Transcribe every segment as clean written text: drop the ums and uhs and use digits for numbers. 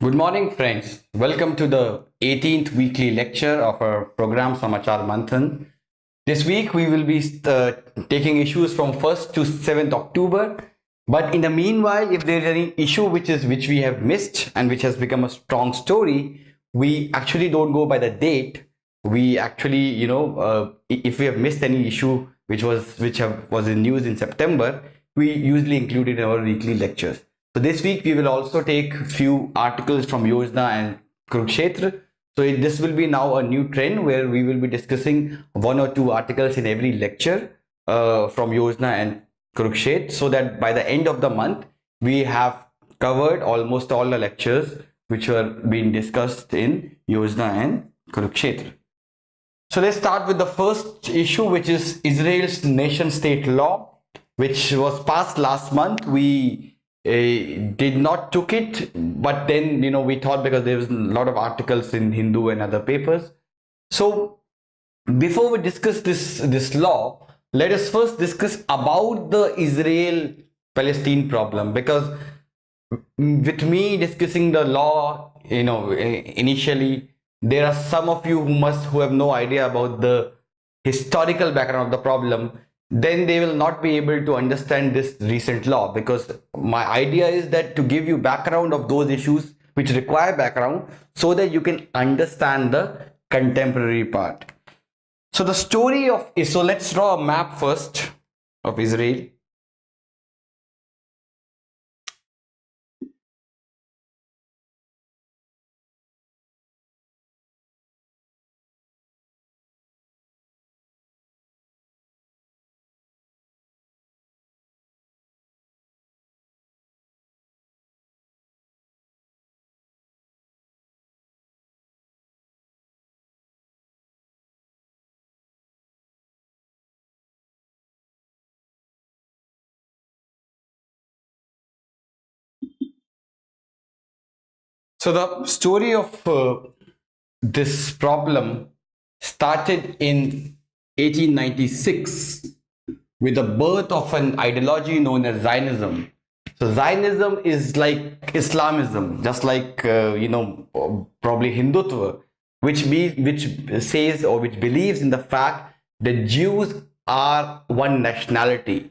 Good morning, friends. Welcome to the 18th weekly lecture of our program Samachar Manthan. This week we will be taking issues from 1st to 7th October. But in the meanwhile, if there is any issue which we have missed and which has become a strong story, we actually don't go by the date. We actually, if we have missed any issue was in news in September, we usually include it in our weekly lectures. So this week we will also take few articles from Yojana and Kurukshetra. So this will be now a new trend where we will be discussing one or two articles in every lecture from Yojana and Kurukshetra, so that by the end of the month we have covered almost all the lectures which were being discussed in Yojana and Kurukshetra. So let's start with the first issue, which is Israel's nation state law, which was passed last month. We did not took it, but then we thought, because there was a lot of articles in Hindu and other papers. So before we discuss this law, let us first discuss about the Israel-Palestine problem, because with me discussing the law, initially there are some of you who have no idea about the historical background of the problem. Then they will not be able to understand this recent law, because my idea is that to give you background of those issues which require background, so that you can understand the contemporary part. So the story of, so let's draw a map first of Israel. So the story of this problem started in 1896 with the birth of an ideology known as Zionism. So Zionism is like Islamism, just like probably Hindutva, which says, or which believes in the fact that Jews are one nationality.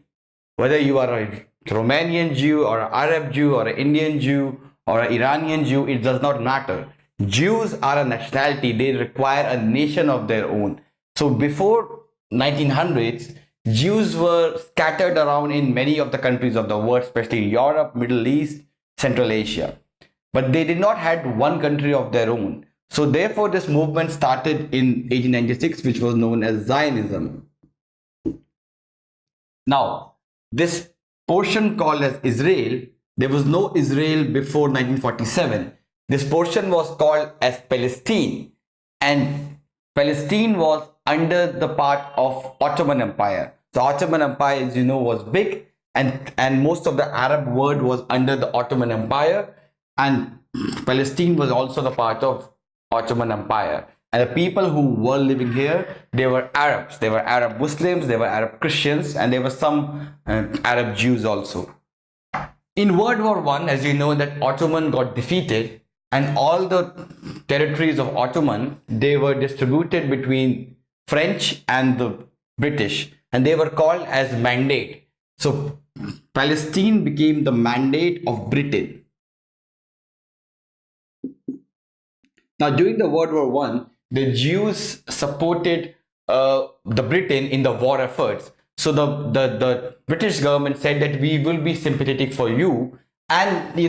Whether you are a Romanian Jew or an Arab Jew or an Indian Jew or an Iranian Jew, it does not matter. Jews are a nationality. They require a nation of their own. So before 1900s, Jews were scattered around in many of the countries of the world, especially Europe, Middle East, Central Asia. But they did not have one country of their own. So therefore, this movement started in 1896, which was known as Zionism. Now, this portion called as Israel, there was no Israel before 1947. This portion was called as Palestine, and Palestine was under the part of Ottoman Empire. The Ottoman Empire, as you know, was big, and most of the Arab world was under the Ottoman Empire, and Palestine was also the part of Ottoman Empire. And the people who were living here, they were Arabs. They were Arab Muslims, they were Arab Christians, and there were some Arab Jews also. In World War I, as you know, that Ottoman got defeated, and all the territories of Ottoman, they were distributed between French and the British, and they were called as Mandate. So Palestine became the Mandate of Britain. Now, during the World War I, the Jews supported the Britain in the war efforts. So the British government said that we will be sympathetic for you. And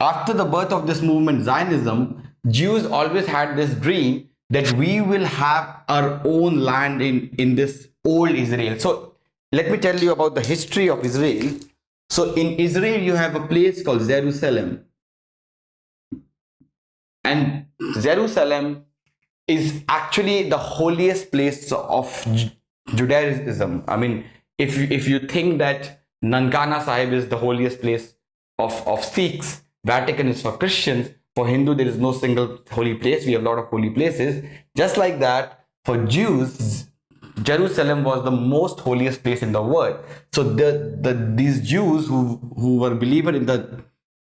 after the birth of this movement, Zionism, Jews always had this dream that we will have our own land in this old Israel. So let me tell you about the history of Israel. So in Israel, you have a place called Jerusalem. And Jerusalem is actually the holiest place of Judaism. I mean, if you think that Nankana Sahib is the holiest place of Sikhs, Vatican is for Christians, for Hindu there is no single holy place. We have a lot of holy places. Just like that, for Jews, Jerusalem was the most holiest place in the world. So these Jews who were believers in the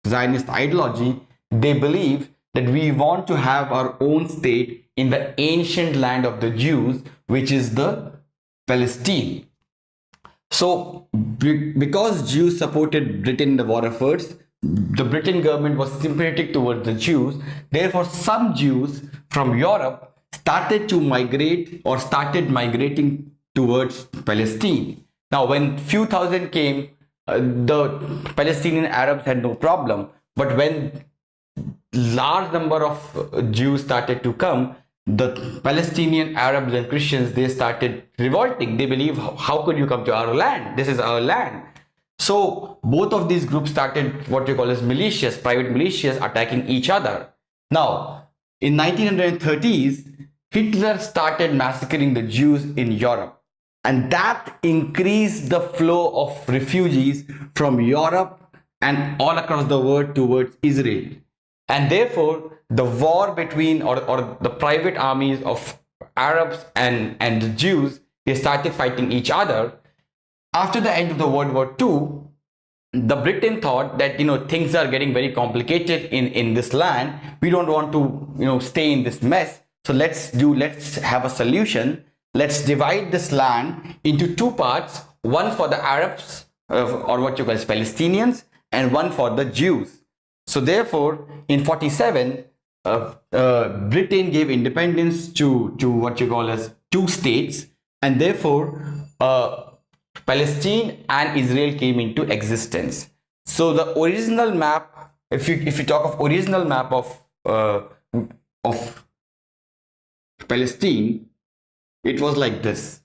Zionist ideology, they believe that we want to have our own state in the ancient land of the Jews, which is the Palestine. So, because Jews supported Britain in the war efforts, the Britain government was sympathetic towards the Jews. Therefore, some Jews from Europe started migrating towards Palestine. Now, when few thousand came, the Palestinian Arabs had no problem. But when large number of Jews started to come, the Palestinian Arabs and Christians, they started revolting. They believe, how could you come to our land? This is our land. So both of these groups started what we call as militias, private militias, attacking each other. Now, in 1930s, Hitler started massacring the Jews in Europe, and that increased the flow of refugees from Europe and all across the world towards Israel. And therefore, the war between or the private armies of Arabs and the Jews, they started fighting each other. After the end of the World War II, the Britain thought that things are getting very complicated in this land. We don't want to stay in this mess. So let's have a solution. Let's divide this land into two parts, one for the Arabs or what you call as Palestinians, and one for the Jews. So therefore, in 47, Britain gave independence to what you call as two states, and therefore Palestine and Israel came into existence. So the original map, if you talk of original map of Palestine, it was like this.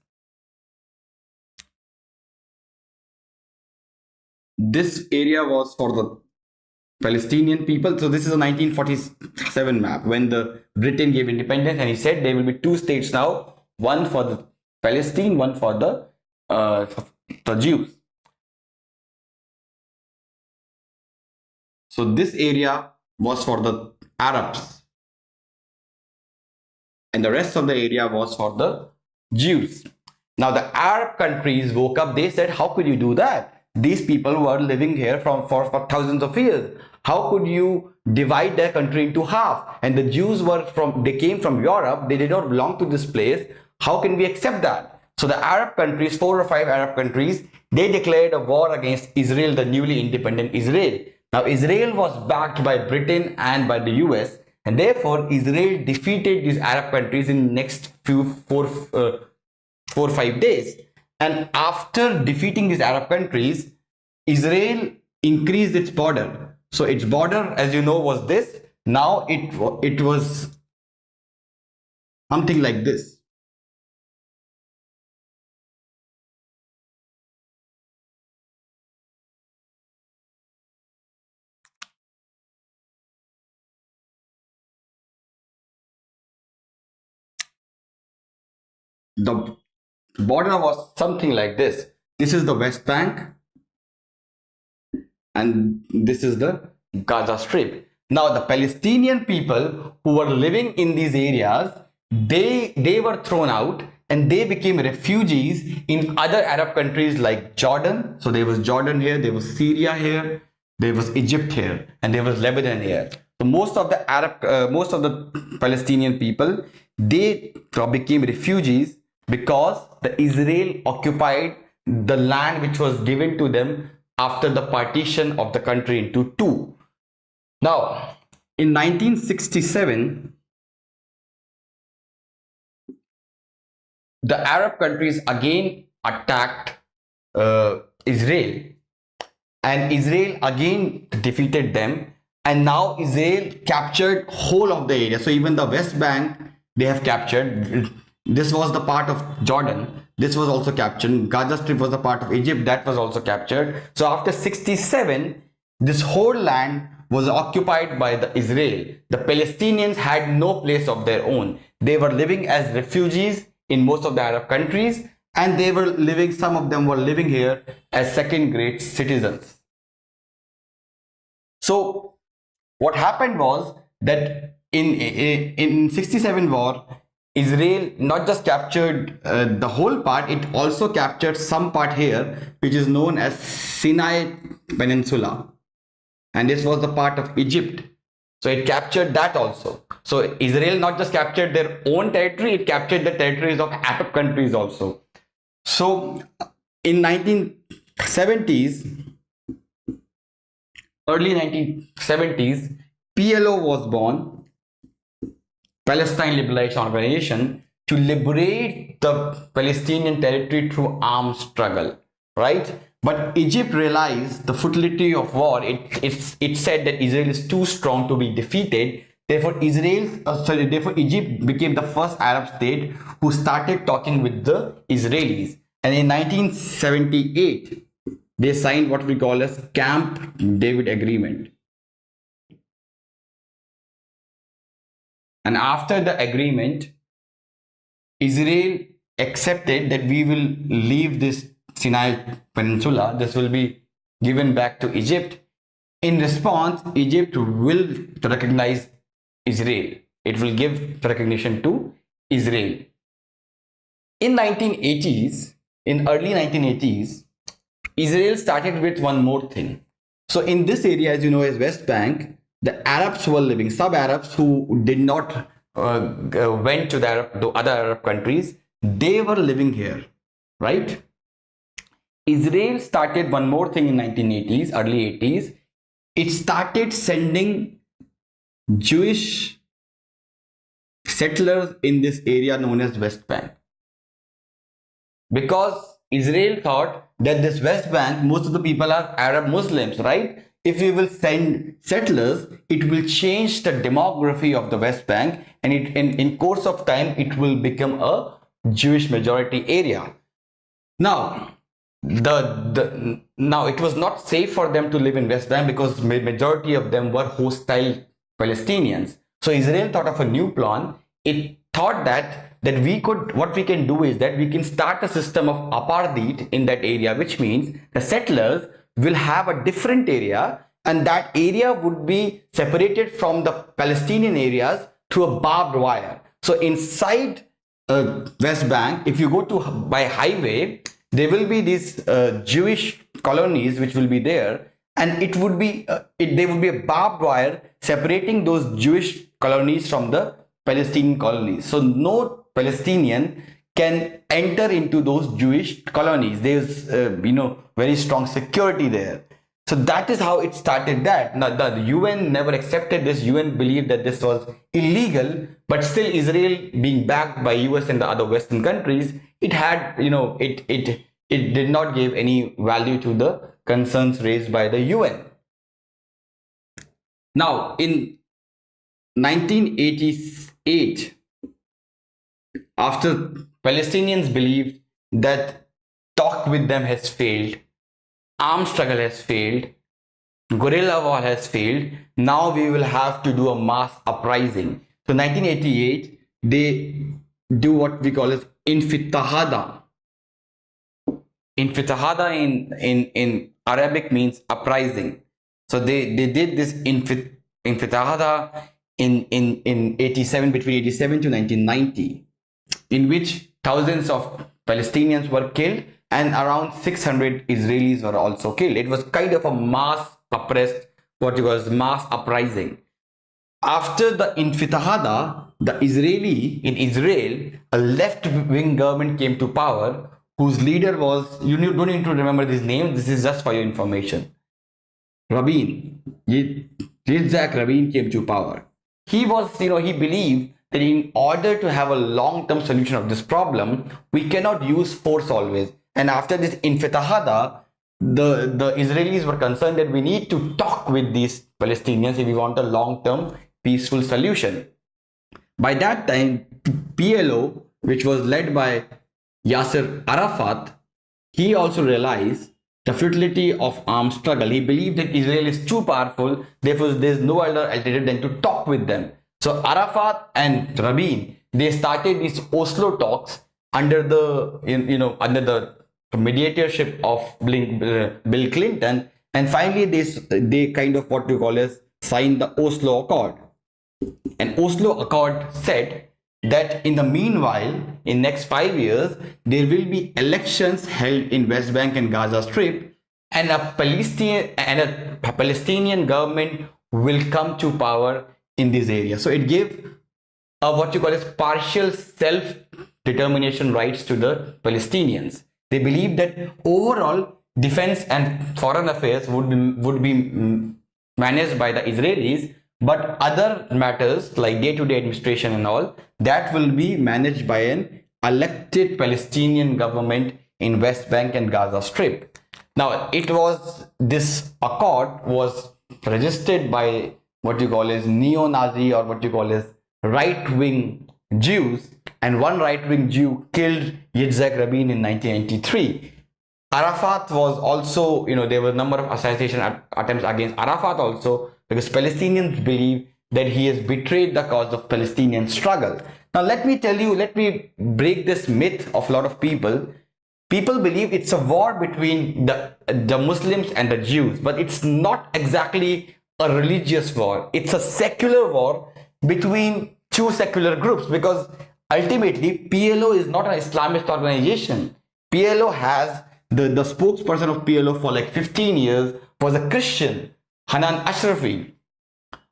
This area was for the Palestinian people. So this is a 1947 map when the Britain gave independence, and he said there will be two states now, one for the Palestine, one for the Jews. So this area was for the Arabs, and the rest of the area was for the Jews. Now the Arab countries woke up. They said, how could you do that? These people were living here for thousands of years. How could you divide their country into half? And the Jews they came from Europe. They did not belong to this place. How can we accept that? So the Arab countries, 4 or 5 Arab countries, they declared a war against Israel, the newly independent Israel. Now Israel was backed by Britain and by the US, and therefore Israel defeated these Arab countries in next 4 or 5 days. And after defeating these Arab countries, Israel increased its border. So its border, as you know, was this. Now it was something like this. The border was something like this. This is the West Bank, and this is the Gaza Strip. Now the Palestinian people who were living in these areas, they were thrown out and they became refugees in other Arab countries like Jordan. So there was Jordan here, there was Syria here, there was Egypt here, and there was Lebanon here. So most of the Palestinian people, they became refugees because the Israel occupied the land which was given to them after the partition of the country into two. Now, in 1967, the Arab countries again attacked Israel, and Israel again defeated them, and now Israel captured whole of the area. So even the West Bank, they have captured. This was the part of Jordan. This was also captured. Gaza Strip was the part of Egypt. That was also captured. So after 67, this whole land was occupied by the Israel. The Palestinians had no place of their own. They were living as refugees in most of the Arab countries, and some of them were living here as second-grade citizens. So what happened was that in 67 war, Israel not just captured the whole part, it also captured some part here, which is known as Sinai Peninsula. And this was the part of Egypt. So it captured that also. So Israel not just captured their own territory, it captured the territories of Arab countries also. So in 1970s, early 1970s, PLO was born, Palestine Liberation Organization, to liberate the Palestinian territory through armed struggle, right? But Egypt realized the futility of war. It said that Israel is too strong to be defeated. Therefore, therefore Egypt became the first Arab state who started talking with the Israelis. And in 1978, they signed what we call as Camp David Agreement. And after the agreement, Israel accepted that we will leave this Sinai Peninsula. This will be given back to Egypt. In response, Egypt will recognize Israel. It will give recognition to Israel. In 1980s, in early 1980s, Israel started with one more thing. So in this area, as you know, as West Bank, the Arabs were living, sub-Arabs who did not went to the other Arab countries, they were living here, right? Israel started one more thing in 1980s, early 80s. It started sending Jewish settlers in this area known as West Bank. Because Israel thought that this West Bank, most of the people are Arab Muslims, right? If we will send settlers, it will change the demography of the West Bank, and in course of time, it will become a Jewish majority area. Now, now it was not safe for them to live in West Bank because majority of them were hostile Palestinians. So Israel thought of a new plan. It thought that what we can do is that we can start a system of apartheid in that area, which means the settlers will have a different area, and that area would be separated from the Palestinian areas through a barbed wire. So inside West Bank, if you go to by highway, there will be these Jewish colonies which will be there, and it would be there would be a barbed wire separating those Jewish colonies from the Palestinian colonies. So no Palestinian can enter into those Jewish colonies. There's very strong security there. So that is how it started. That now the UN never accepted this. UN believed that this was illegal, but still Israel, being backed by US and the other Western countries, it had it did not give any value to the concerns raised by the UN. Now in 1988, after Palestinians believed that talk with them has failed, armed struggle has failed, guerrilla war has failed, now we will have to do a mass uprising. So 1988, they do what we call as Infitahada. Infitahada in Arabic means uprising. So they did this Infitahada in 87, between 87 to 1990, in which thousands of Palestinians were killed and around 600 Israelis were also killed. It was kind of a mass oppressed, what it was, mass uprising. After the Infitahada, in Israel, a left-wing government came to power whose leader was, you don't need to remember this name, this is just for your information. Rabin, Yitzhak Rabin came to power. He believed that in order to have a long-term solution of this problem, we cannot use force always. And after this Infitahada, the Israelis were concerned that we need to talk with these Palestinians if we want a long-term peaceful solution. By that time, PLO, which was led by Yasser Arafat, he also realized the futility of armed struggle. He believed that Israel is too powerful, therefore there is no other alternative than to talk with them. So Arafat and Rabin, they started these Oslo talks under the mediatorship of Bill Clinton, and finally they kind of what we call as signed the Oslo Accord. And Oslo Accord said that in the meanwhile, in next 5 years, there will be elections held in West Bank and Gaza Strip, and a Palestinian government will come to power in this area. So it gave what you call as partial self-determination rights to the Palestinians. They believe that overall defense and foreign affairs would be managed by the Israelis, but other matters like day-to-day administration and all that will be managed by an elected Palestinian government in West Bank and Gaza Strip. Now, this accord was registered by what you call as neo-Nazi or what you call as right-wing Jews, and one right-wing Jew killed Yitzhak Rabin in 1993. Arafat was also, there were a number of assassination attempts against Arafat also, because Palestinians believe that he has betrayed the cause of Palestinian struggle. Now, let me break this myth of a lot of people. People believe it's a war between the Muslims and the Jews, but it's not exactly a religious war. It's a secular war between two secular groups, because ultimately PLO is not an Islamist organization. PLO has the spokesperson of PLO for like 15 years was a Christian, Hanan Ashrafi,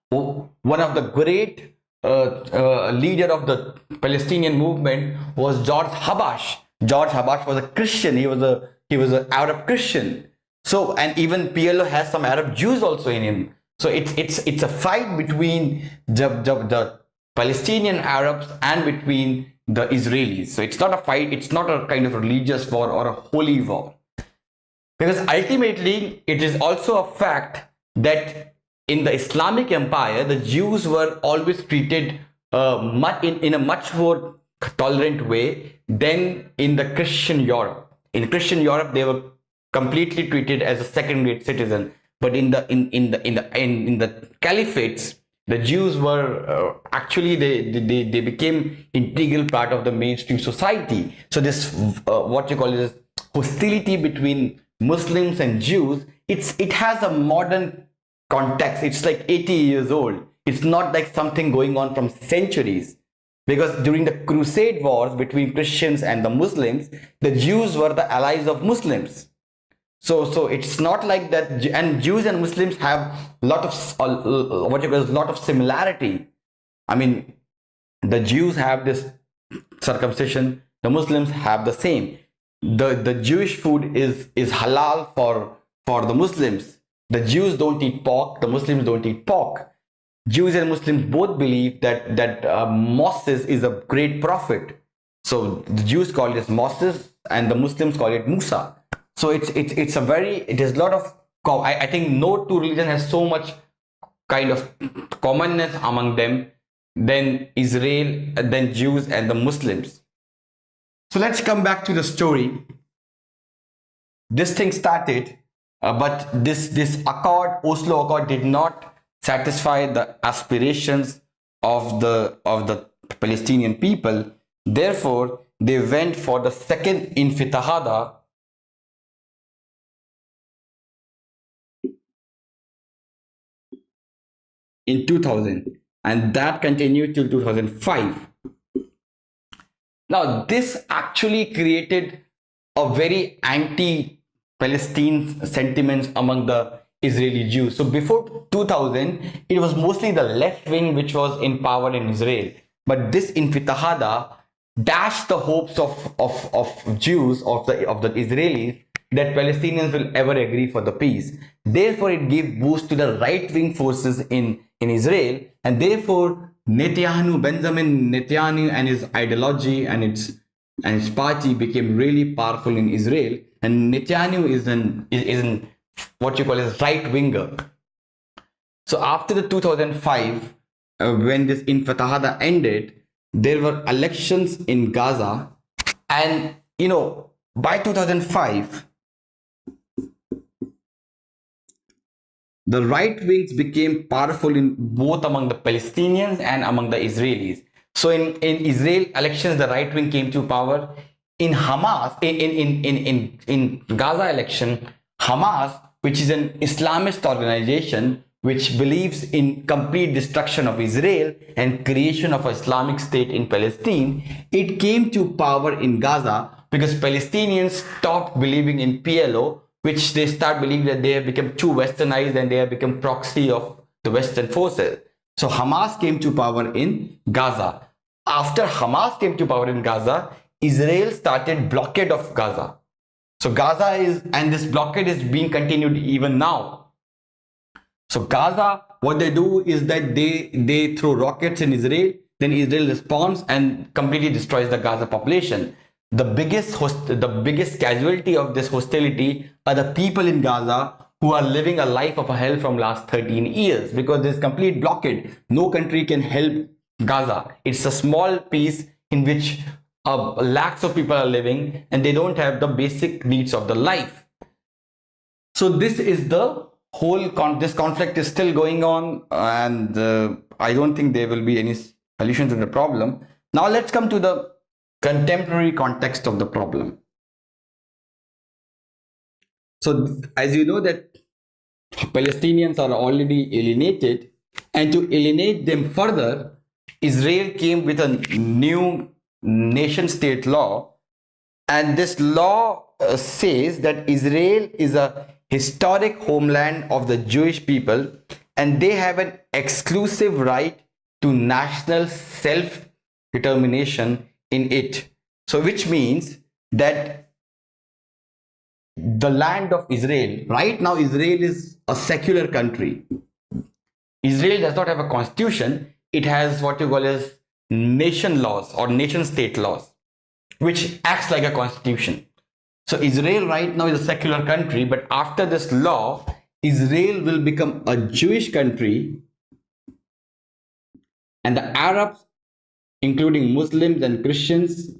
one of the great leader of the Palestinian movement was George Habash. George Habash was a Christian. He was an Arab Christian. So, and even PLO has some Arab Jews also in him. So it's a fight between the Palestinian Arabs and between the Israelis. So it's not a fight. It's not a kind of religious war or a holy war. Because ultimately, it is also a fact that in the Islamic Empire, the Jews were always treated in a much more tolerant way than in the Christian Europe. In Christian Europe, they were completely treated as a second-rate citizen. But in the caliphates, the Jews were actually they became integral part of the mainstream society. So this what you call this hostility between Muslims and Jews, it has a modern context. It's like 80 years old. It's not like something going on from centuries, because during the Crusade wars between Christians and the Muslims, the Jews were the allies of Muslims. So it's not like that, and Jews and Muslims have a lot of similarity. I mean, the Jews have this circumcision, the Muslims have the same. The Jewish food is halal for the Muslims. The Jews don't eat pork, the Muslims don't eat pork. Jews and Muslims both believe that Moses is a great prophet. So the Jews call it Moses and the Muslims call it Musa. So it is a lot of, I think no two religion has so much kind of commonness among them than Israel, than Jews and the Muslims. So let's come back to the story. This thing started, but this accord, Oslo Accord, did not satisfy the aspirations of the Palestinian people. Therefore, they went for the second Intifada in 2000, and that continued till 2005. Now, this actually created a very anti-Palestine sentiments among the Israeli Jews. So before 2000, it was mostly the left wing which was in power in Israel. But this Intifada dashed the hopes of Jews, of the Israelis, that Palestinians will ever agree for the peace. Therefore, it gave boost to the right-wing forces in Israel, and therefore Benjamin Netanyahu and his ideology and its party became really powerful in Israel. And Netanyahu is an what you call as right winger. So after the 2005, when this Intifada ended, there were elections in Gaza, and by 2005, the right wings became powerful in both among the Palestinians and among the Israelis. So in Israel elections, the right wing came to power. In Hamas, in Gaza election, Hamas, which is an Islamist organization which believes in complete destruction of Israel and creation of an Islamic state in Palestine, it came to power in Gaza because Palestinians stopped believing in PLO, which they start believing that they have become too westernized and they have become proxy of the Western forces. So Hamas came to power in Gaza. After Hamas came to power in Gaza, Israel started blockade of Gaza. So Gaza is, and this blockade is being continued even now. So Gaza, what they do is that they throw rockets in Israel, then Israel responds and completely destroys the Gaza population. The biggest casualty of this hostility are the people in Gaza who are living a life of a hell from last 13 years, because there's complete blockade. No country can help Gaza. It's a small piece in which lakhs of people are living, and they don't have the basic needs of the life. So this is the whole this conflict is still going on, and I don't think there will be any solution to the problem. Now let's come to the contemporary context of the problem. So as you know that Palestinians are already alienated, and to alienate them further, Israel came with a new nation state law, and this law says that Israel is a historic homeland of the Jewish people, and they have an exclusive right to national self-determination in it. So which means that the land of Israel, right now Israel is a secular country. Israel does not have a constitution. It has what you call as nation laws or nation state laws, which acts like a constitution. So Israel right now is a secular country, but after this law, Israel will become a Jewish country, and the Arabs, including Muslims and Christians,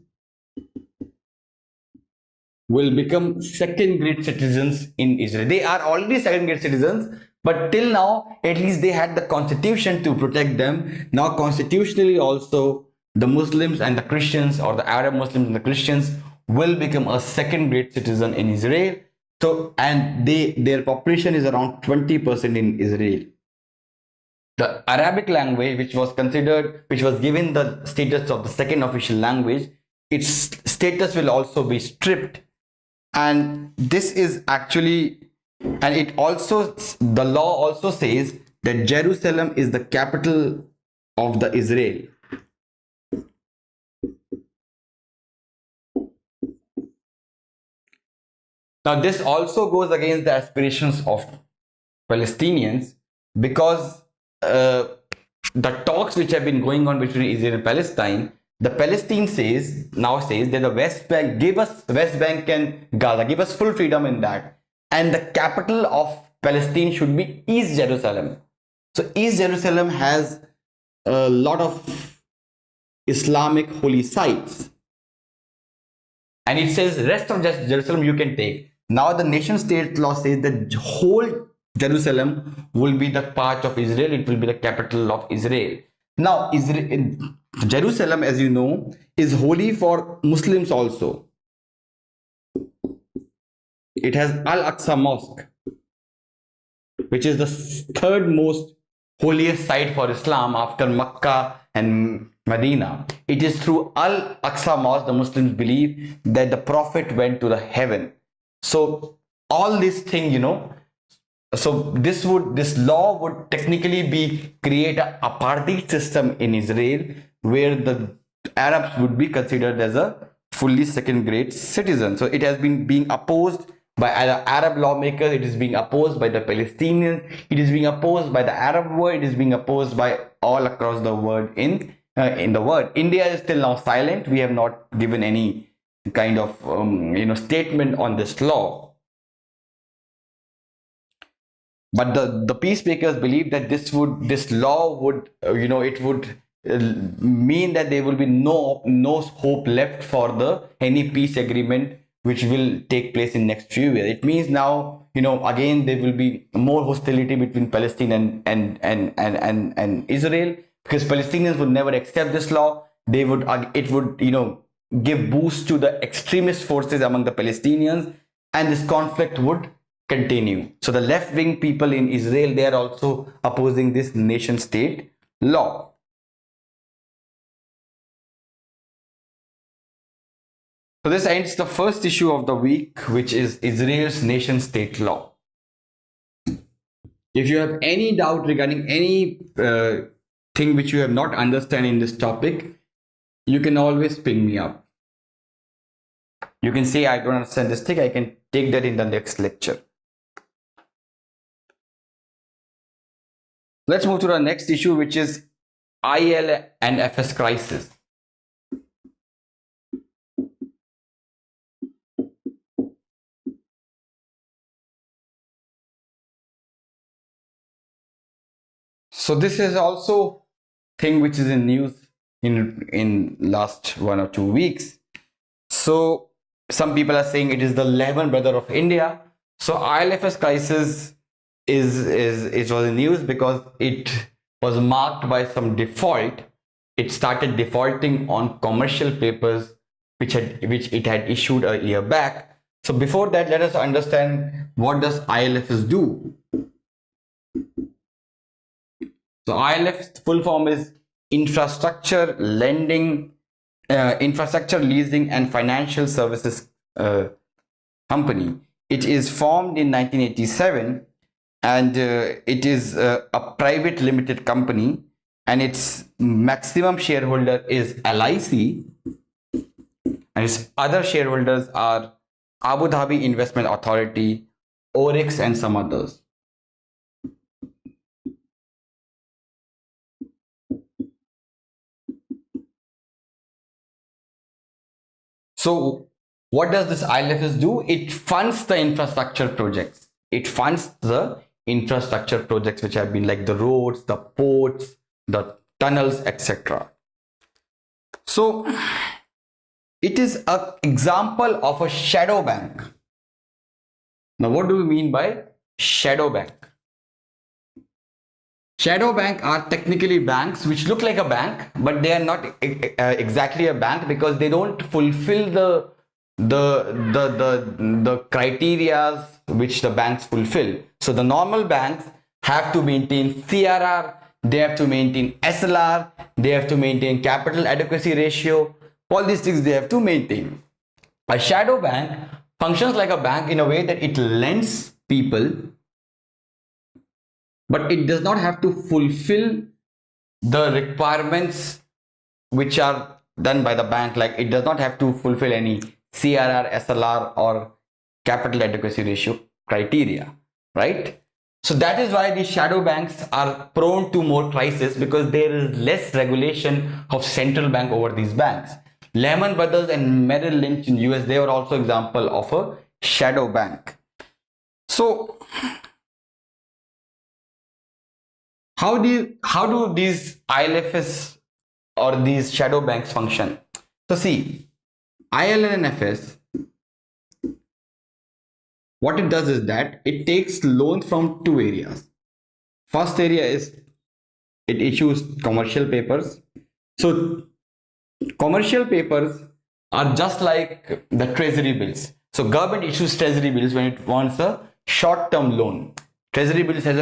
will become second-grade citizens in Israel. They are already second-grade citizens, but till now, at least they had the constitution to protect them. Now, constitutionally also, the Muslims and the Christians, or the Arab Muslims and the Christians, will become a second-grade citizen in Israel. So, and their population is around 20% in Israel. The Arabic language, which was given the status of the second official language, its status will also be stripped. And this is actually, and it also, the law also says that Jerusalem is the capital of the Israel. Now this also goes against the aspirations of Palestinians, because the talks which have been going on between Israel and Palestine, the Palestine now says that the West Bank, give us West Bank and Gaza, give us full freedom in that, and the capital of Palestine should be East Jerusalem. So East Jerusalem has a lot of Islamic holy sites, and it says rest of Jerusalem you can take. Now the nation state law says that whole Jerusalem will be the part of Israel. It will be the capital of Israel. Now Jerusalem, as you know, is holy for Muslims also. It has Al-Aqsa Mosque, which is the third most holiest site for Islam after Makkah and Medina. It is through Al-Aqsa Mosque the Muslims believe that the Prophet went to the heaven. So all this thing, so this law would technically create a apartheid system in Israel, where the Arabs would be considered as a fully second-grade citizen. So it has been being opposed by Arab lawmakers, it is being opposed by the Palestinians, it is being opposed by the Arab world, it is being opposed by all across the world in the world. India is still now silent. We have not given any kind of statement on this law. But the peacemakers believe that this law would it would mean that there will be no hope left for any peace agreement which will take place in next few years. It means now again there will be more hostility between Palestine and Israel, because Palestinians would never accept this law. It would give boost to the extremist forces among the Palestinians, and this conflict would continue. So the left-wing people in Israel, they are also opposing this nation state law. So this ends the first issue of the week, which is Israel's nation state law. If you have any doubt regarding any thing which you have not understand in this topic, you can always ping me up. You can say I don't understand this thing, I can take that in the next lecture. Let's move to the next issue, which is IL and FS crisis. So this is also thing which is in news in last 1 or 2 weeks. So some people are saying it is the Lehman brother of India. So ILFS crisis is was in news because it was marked by some default. It started defaulting on commercial papers which it had issued a year back. So before that, let us understand what does ILFS do. So ILF's full form is Infrastructure Lending, Infrastructure Leasing and Financial Services Company. It is formed in 1987 and it is a private limited company, and its maximum shareholder is LIC and its other shareholders are Abu Dhabi Investment Authority, Oryx and some others. So what does this ILFS do? It funds the infrastructure projects. It funds the infrastructure projects which have been like the roads, the ports, the tunnels, etc. So it is an example of a shadow bank. Now what do we mean by shadow bank? Shadow bank are technically banks which look like a bank, but they are not exactly a bank because they don't fulfill the criteria which the banks fulfill. So the normal banks have to maintain CRR, they have to maintain SLR, they have to maintain capital adequacy ratio. All these things they have to maintain. A shadow bank functions like a bank in a way that it lends people, but it does not have to fulfill the requirements which are done by the bank. Like it does not have to fulfill any CRR, SLR or capital adequacy ratio criteria, right? So that is why these shadow banks are prone to more crisis, because there is less regulation of central bank over these banks. Lehman Brothers and Merrill Lynch in US, they were also example of a shadow bank. So how do these ILFS or these shadow banks function? So see, ILNFS, what it does is that it takes loans from two areas. First area is it issues commercial papers. So commercial papers are just like the treasury bills. So government issues treasury bills when it wants a short-term loan. Treasury bills has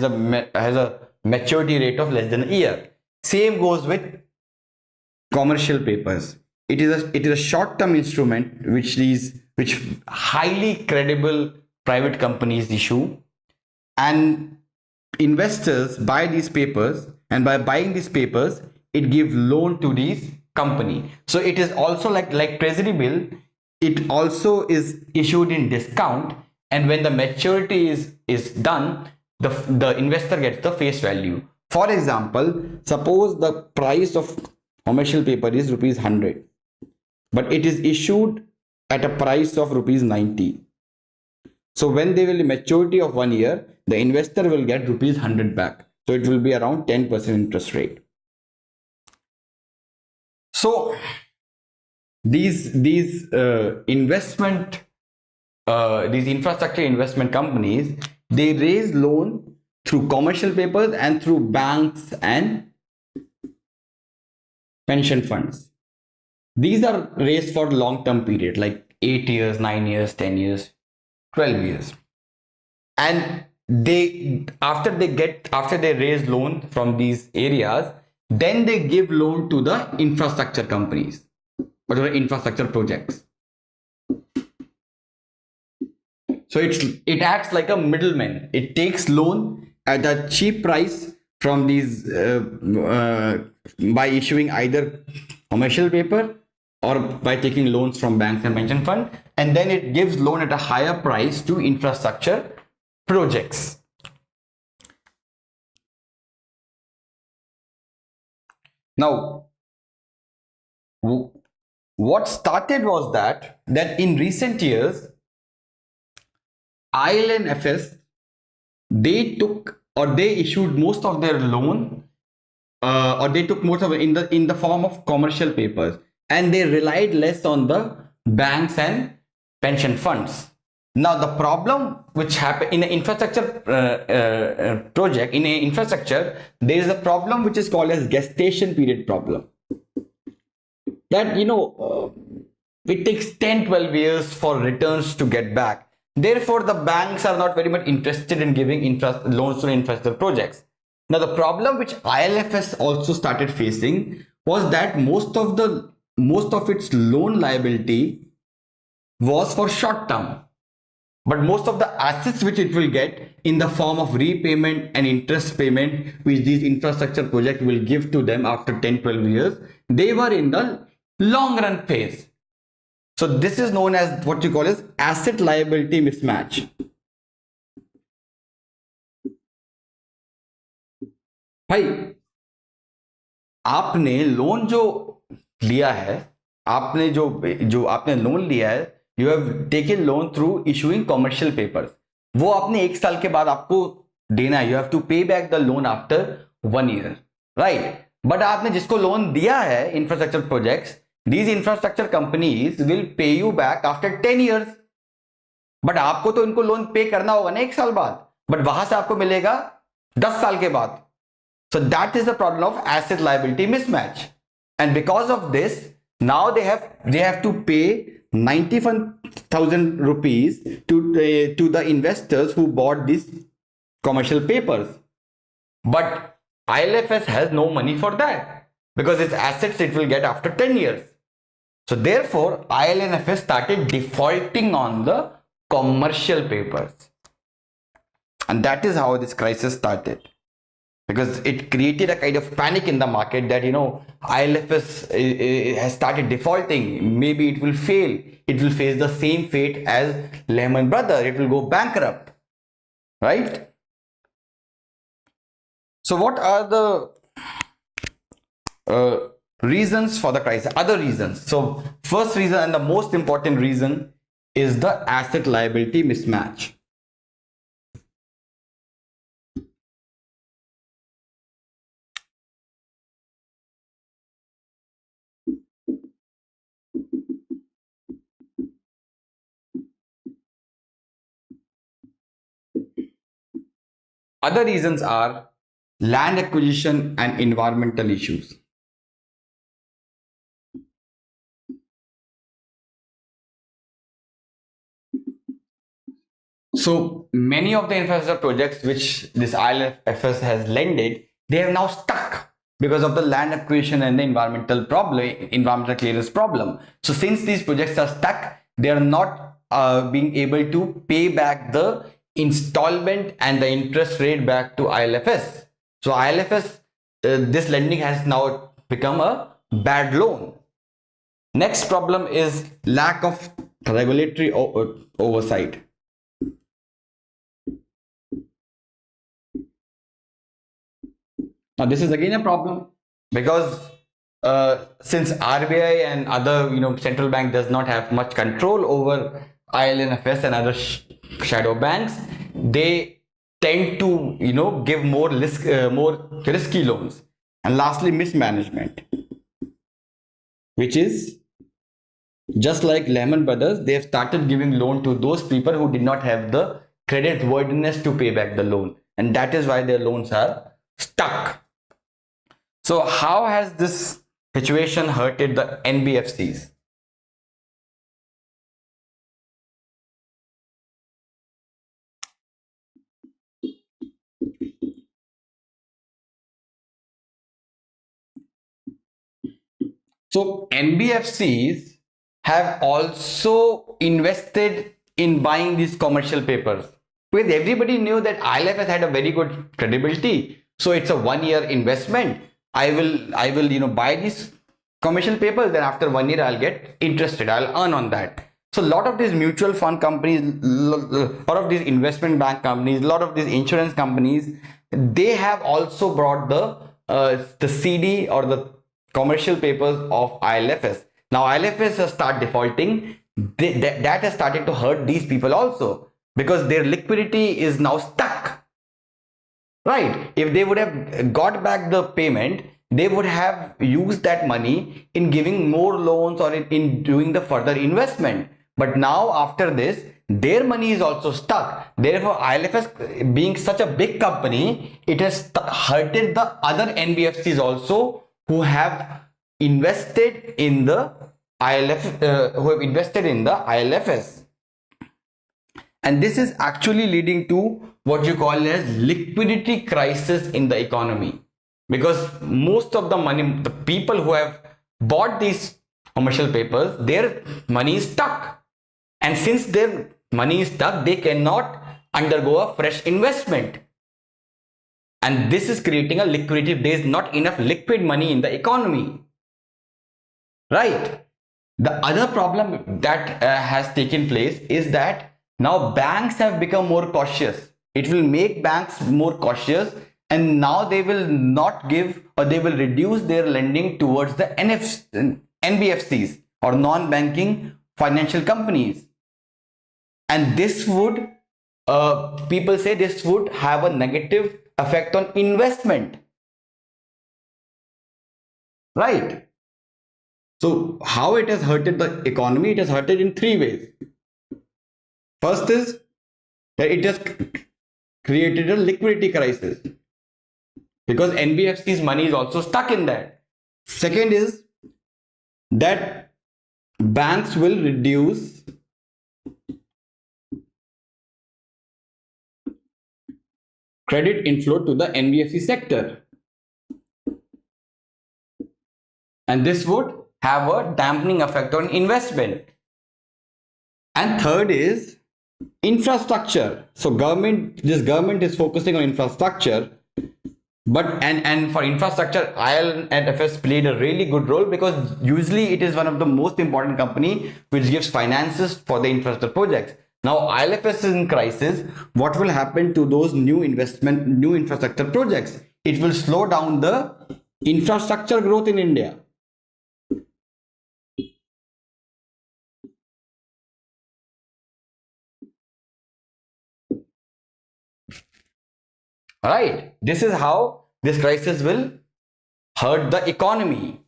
a maturity rate of less than a year. Same goes with commercial papers. It is a short-term instrument which highly credible private companies issue, and investors buy these papers, and by buying these papers it gives loan to these company. So it is also like treasury bill, it also is issued in discount, and when the maturity is done, the investor gets the face value. For example, suppose the price of commercial paper is rupees 100, but it is issued at a price of rupees 90. So when there will be maturity of 1 year, the investor will get rupees 100 back. So it will be around 10% interest rate. So these infrastructure investment companies, they raise loan through commercial papers and through banks and pension funds. These are raised for long-term period, like 8 years, 9 years, 10 years, 12 years. And after they raise loan from these areas, then they give loan to the infrastructure companies or the infrastructure projects. So it acts like a middleman. It takes loan at a cheap price from these by issuing either commercial paper or by taking loans from banks and pension fund, and then it gives loan at a higher price to infrastructure projects. Now, what started was that in recent years, ILNFS, they took or they issued most of their loan, or they took most of it in the form of commercial papers, and they relied less on the banks and pension funds. Now the problem which happened in an infrastructure project, in an infrastructure, there is a problem which is called as gestation period problem. That it takes 10-12 years for returns to get back. Therefore, the banks are not very much interested in giving loans to infrastructure projects. Now, the problem which ILFS also started facing was that most of its loan liability was for short term, but most of the assets which it will get in the form of repayment and interest payment, which these infrastructure projects will give to them after 10-12 years, they were in the long run phase. So this is known as what you call as asset liability mismatch. भाई, आपने loan जो लिया है, आपने जो आपने loan लिया है, you have taken loan through issuing commercial papers, वो आपने 1 साल के बाद आपको देना है. यू हैव टू पे back the loan after 1 year, right? But आपने जिसको लोन दिया है infrastructure projects, these infrastructure companies will pay you back after 10 years. But आपको तो इनको लोन पे करना होगा ना 1 साल बाद, बट वहां से आपको मिलेगा 10 साल के बाद. So that is the problem of asset liability mismatch, and because of this, now they have to pay 91,000 rupees to the investors who bought these commercial papers. But ILFS has no money for that because its assets it will get after 10 years. So therefore, ILNFS started defaulting on the commercial papers. And that is how this crisis started. Because it created a kind of panic in the market that, ILFS has started defaulting. Maybe it will fail. It will face the same fate as Lehman Brothers. It will go bankrupt. Right? So what are the reasons for the crisis? Other reasons. So first reason and the most important reason is the asset liability mismatch. Other reasons are land acquisition and environmental issues. So many of the infrastructure projects which this ILFS has lended, they have now stuck because of the land acquisition and the environmental clearance problem. So since these projects are stuck, they are not being able to pay back the installment and the interest rate back to ILFS. So ILFS, this lending has now become a bad loan. Next problem is lack of regulatory oversight. Now this is again a problem because since RBI and other central bank does not have much control over ILNFS and other shadow banks, they tend to give more risky loans. And lastly, mismanagement, which is just like Lehman Brothers, they have started giving loan to those people who did not have the credit worthiness to pay back the loan, and that is why their loans are stuck. So how has this situation hurted the NBFCs? So NBFCs have also invested in buying these commercial papers Because everybody knew that ILFS had a very good credibility. So it's a 1 year investment. I will buy these commercial papers. Then after 1 year, I'll get interested. I'll earn on that. So a lot of these mutual fund companies, a lot of these investment bank companies, a lot of these insurance companies, they have also brought the CD or the commercial papers of ILFS. Now ILFS has start defaulting. That has started to hurt these people also, because their liquidity is now stuck. Right? If they would have got back the payment, they would have used that money in giving more loans or in doing the further investment. But now after this, their money is also stuck. Therefore, ILFS being such a big company, it has hurted the other NBFCs also who have invested in the ILFS. And this is actually leading to what you call as liquidity crisis in the economy, because most of the money, the people who have bought these commercial papers, their money is stuck, and since their money is stuck, they cannot undergo a fresh investment, and this is creating a liquidity. There is not enough liquid money in the economy, right? The other problem that has taken place is that now banks have become more cautious. It will make banks more cautious, and now they will not give, or they will reduce their lending towards the NBFCs or non-banking financial companies. And this would, people say this would have a negative effect on investment. Right? So how it has hurted the economy? It has hurted in three ways. First is that it has created a liquidity crisis, because NBFC's money is also stuck in that. Second is that banks will reduce credit inflow to the NBFC sector, and this would have a dampening effect on investment. And third is infrastructure. So this government is focusing on infrastructure, but and for infrastructure, ILFS played a really good role, because usually it is one of the most important company which gives finances for the infrastructure projects. Now ILFS is in crisis. What will happen to those new infrastructure projects? It will slow down the infrastructure growth in India. Right? This is how this crisis will hurt the economy.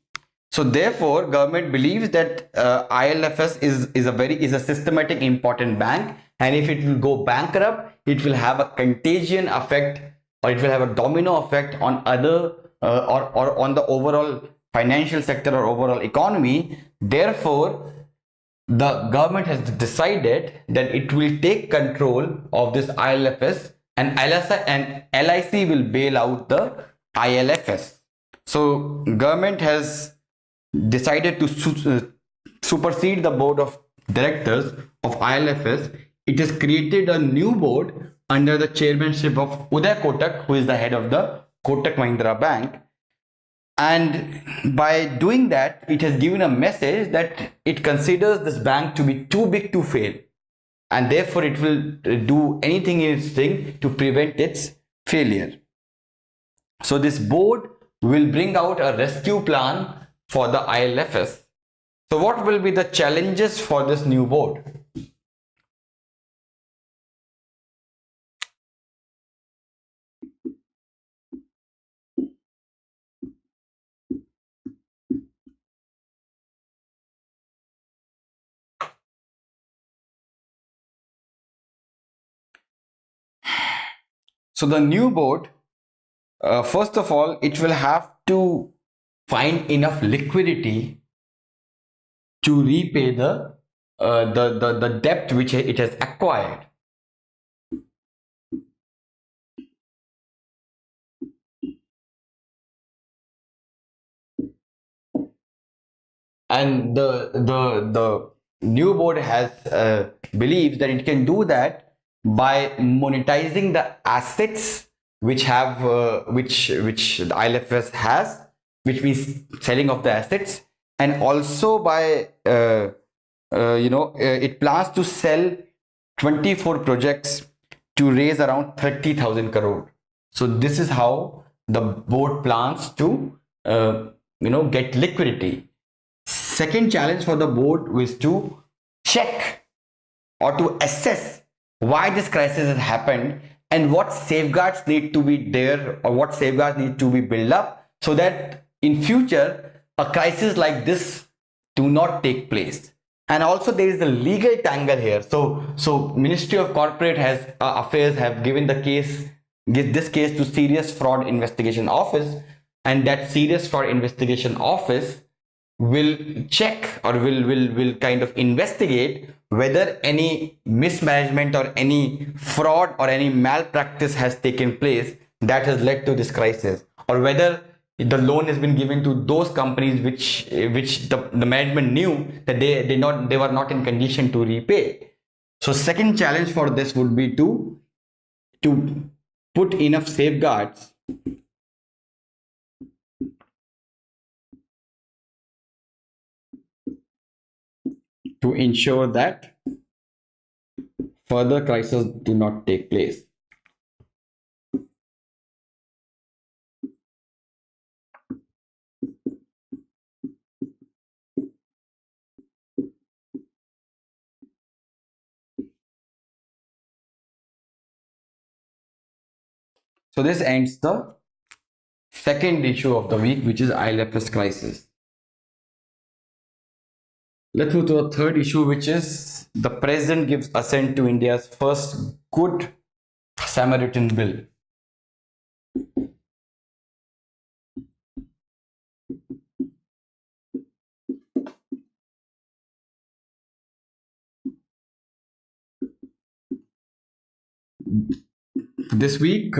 So therefore, government believes that ILFS is a systematic important bank, and if it will go bankrupt, it will have a contagion effect, or it will have a domino effect on other or on the overall financial sector or overall economy. Therefore, the government has decided that it will take control of this ILFS, and LIC will bail out the ILFS. So government has decided to supersede the board of directors of ILFS. It has created a new board under the chairmanship of Uday Kotak, who is the head of the Kotak Mahindra Bank. And by doing that, it has given a message that it considers this bank to be too big to fail, and therefore it will do anything in its thing to prevent its failure. So this board will bring out a rescue plan for the ILFS. So what will be the challenges for this new board? So the new board, first of all, it will have to find enough liquidity to repay the debt which it has acquired. And the new board has believes that it can do that by monetizing the assets which have which the ILFS has, which means selling of the assets, and also by it plans to sell 24 projects to raise around 30,000 crore. So this is how the board plans to get liquidity. Second challenge for the board was to check or to assess why this crisis has happened and what safeguards need to be there or what safeguards need to be built up so that in future a crisis like this do not take place. And also there is a legal tangle here. So Ministry of Corporate has Affairs have given the case, give this case to Serious Fraud Investigation Office, and that Serious Fraud Investigation Office will check or will kind of investigate whether any mismanagement or any fraud or any malpractice has taken place that has led to this crisis, or whether the loan has been given to those companies which the management knew that they were not in condition to repay. So second challenge for this would be to put enough safeguards to ensure that further crises do not take place. So this ends the second issue of the week, which is ILFS crisis. Let's move to the third issue, which is the president gives assent to India's first Good Samaritan bill. This week,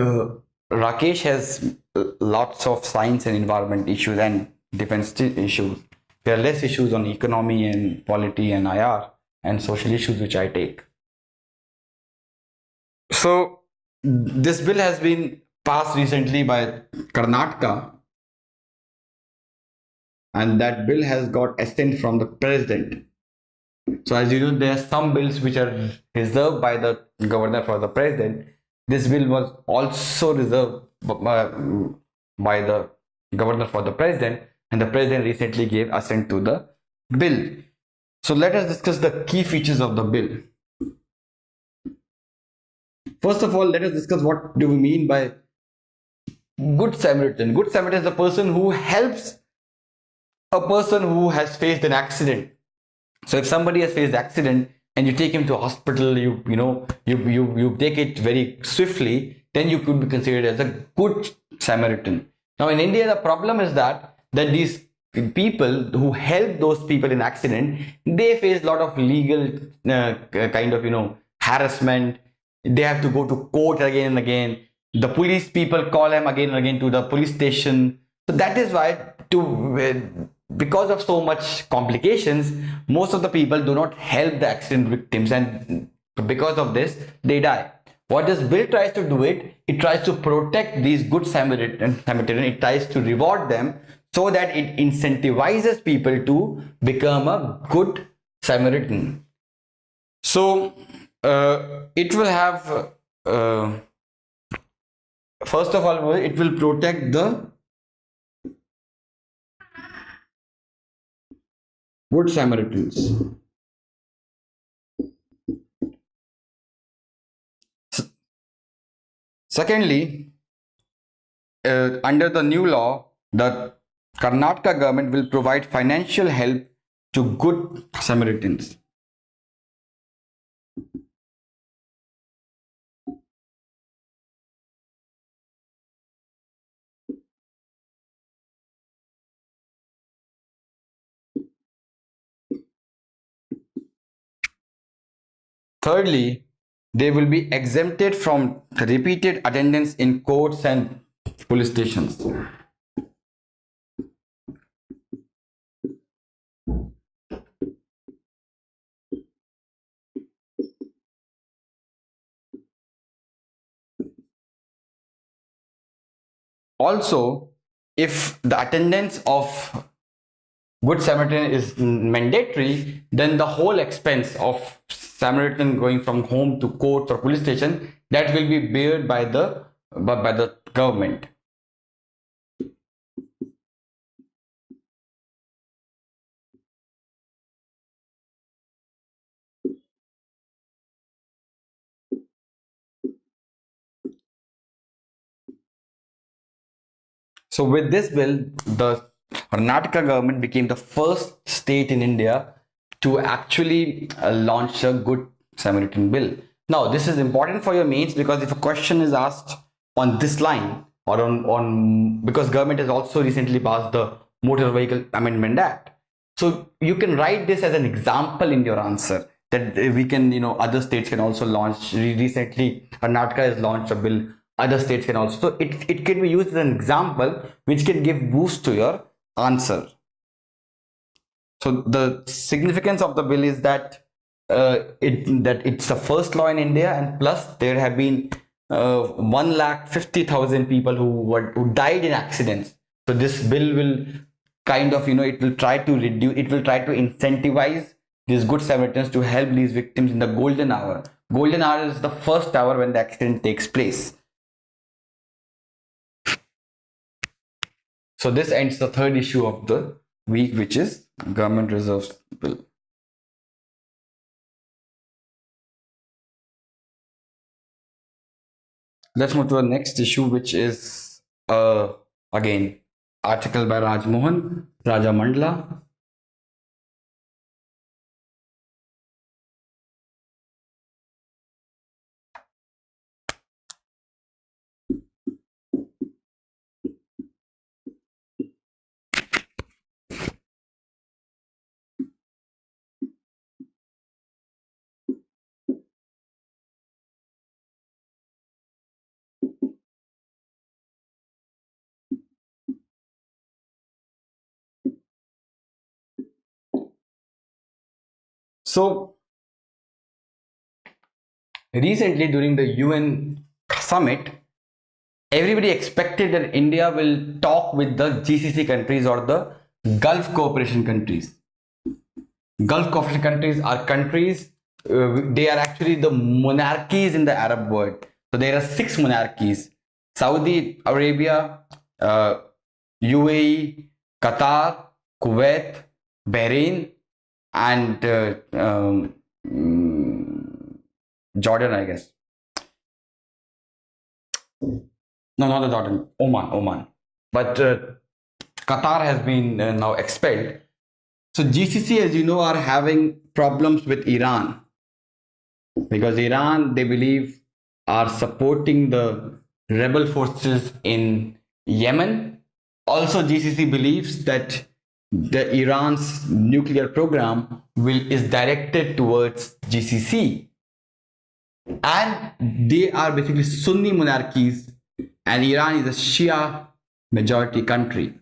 Rakesh has lots of science and environment issues and defense issues. There are less issues on economy and polity and IR and social issues, which I take. So, this bill has been passed recently by Karnataka, and that bill has got assent from the president. So, as you know, there are some bills which are reserved by the governor for the president. This bill was also reserved by the governor for the president, and the president recently gave assent to the bill. So, let us discuss the key features of the bill. First of all, let us discuss what do we mean by Good Samaritan. Good Samaritan is the person who helps a person who has faced an accident. So if somebody has faced accident and you take him to a hospital, you take it very swiftly, then you could be considered as a good Samaritan. Now in India, the problem is that these people who help those people in accident, they face a lot of legal kind of harassment. They have to go to court again and again. The police people call them again and again to the police station. So that is why because of so much complications, most of the people do not help the accident victims, and because of this they die. What this bill tries to do, it tries to protect these good Samaritan, it tries to reward them so that it incentivizes people to become a good Samaritan. So it will have first of all, it will protect the good Samaritans. Secondly, under the new law, the Karnataka government will provide financial help to good Samaritans. Thirdly, they will be exempted from repeated attendance in courts and police stations. Also, if the attendance of Good Samaritan is mandatory, then the whole expense of Samaritan going from home to court or police station, that will be bared by the government. So with this bill, the Karnataka government became the first state in India to actually launch a Good Samaritan bill. Now, this is important for your mains, because if a question is asked on this line, or on because government has also recently passed the Motor Vehicle Amendment Act. So you can write this as an example in your answer, that we can, other states can also launch. Recently, Karnataka has launched a bill. Other states can also. So it can be used as an example, which can give boost to your answer. So the significance of the bill is that it's the first law in India, and plus there have been 150,000 people who died in accidents. So this bill will kind of, it will try to reduce, it will try to incentivize these good Samaritans to help these victims in the golden hour. Golden hour is the first hour when the accident takes place. So this ends the third issue of the week, which is Government Reserves Bill. Let's move to the next issue, which is again article by Rajmohan Raja Mandla. So recently during the UN summit, everybody expected that India will talk with the GCC countries or the Gulf Cooperation countries. Gulf Cooperation countries are countries, they are actually the monarchies in the Arab world. So there are 6 monarchies: Saudi Arabia, UAE, Qatar, Kuwait, Bahrain, and Jordan, I guess. No, not the Jordan. Oman. But Qatar has been now expelled. So GCC, as you know, are having problems with Iran, because Iran, they believe, are supporting the rebel forces in Yemen. Also, GCC believes that the Iran's nuclear program is directed towards GCC, and they are basically Sunni monarchies, and Iran is a Shia majority country.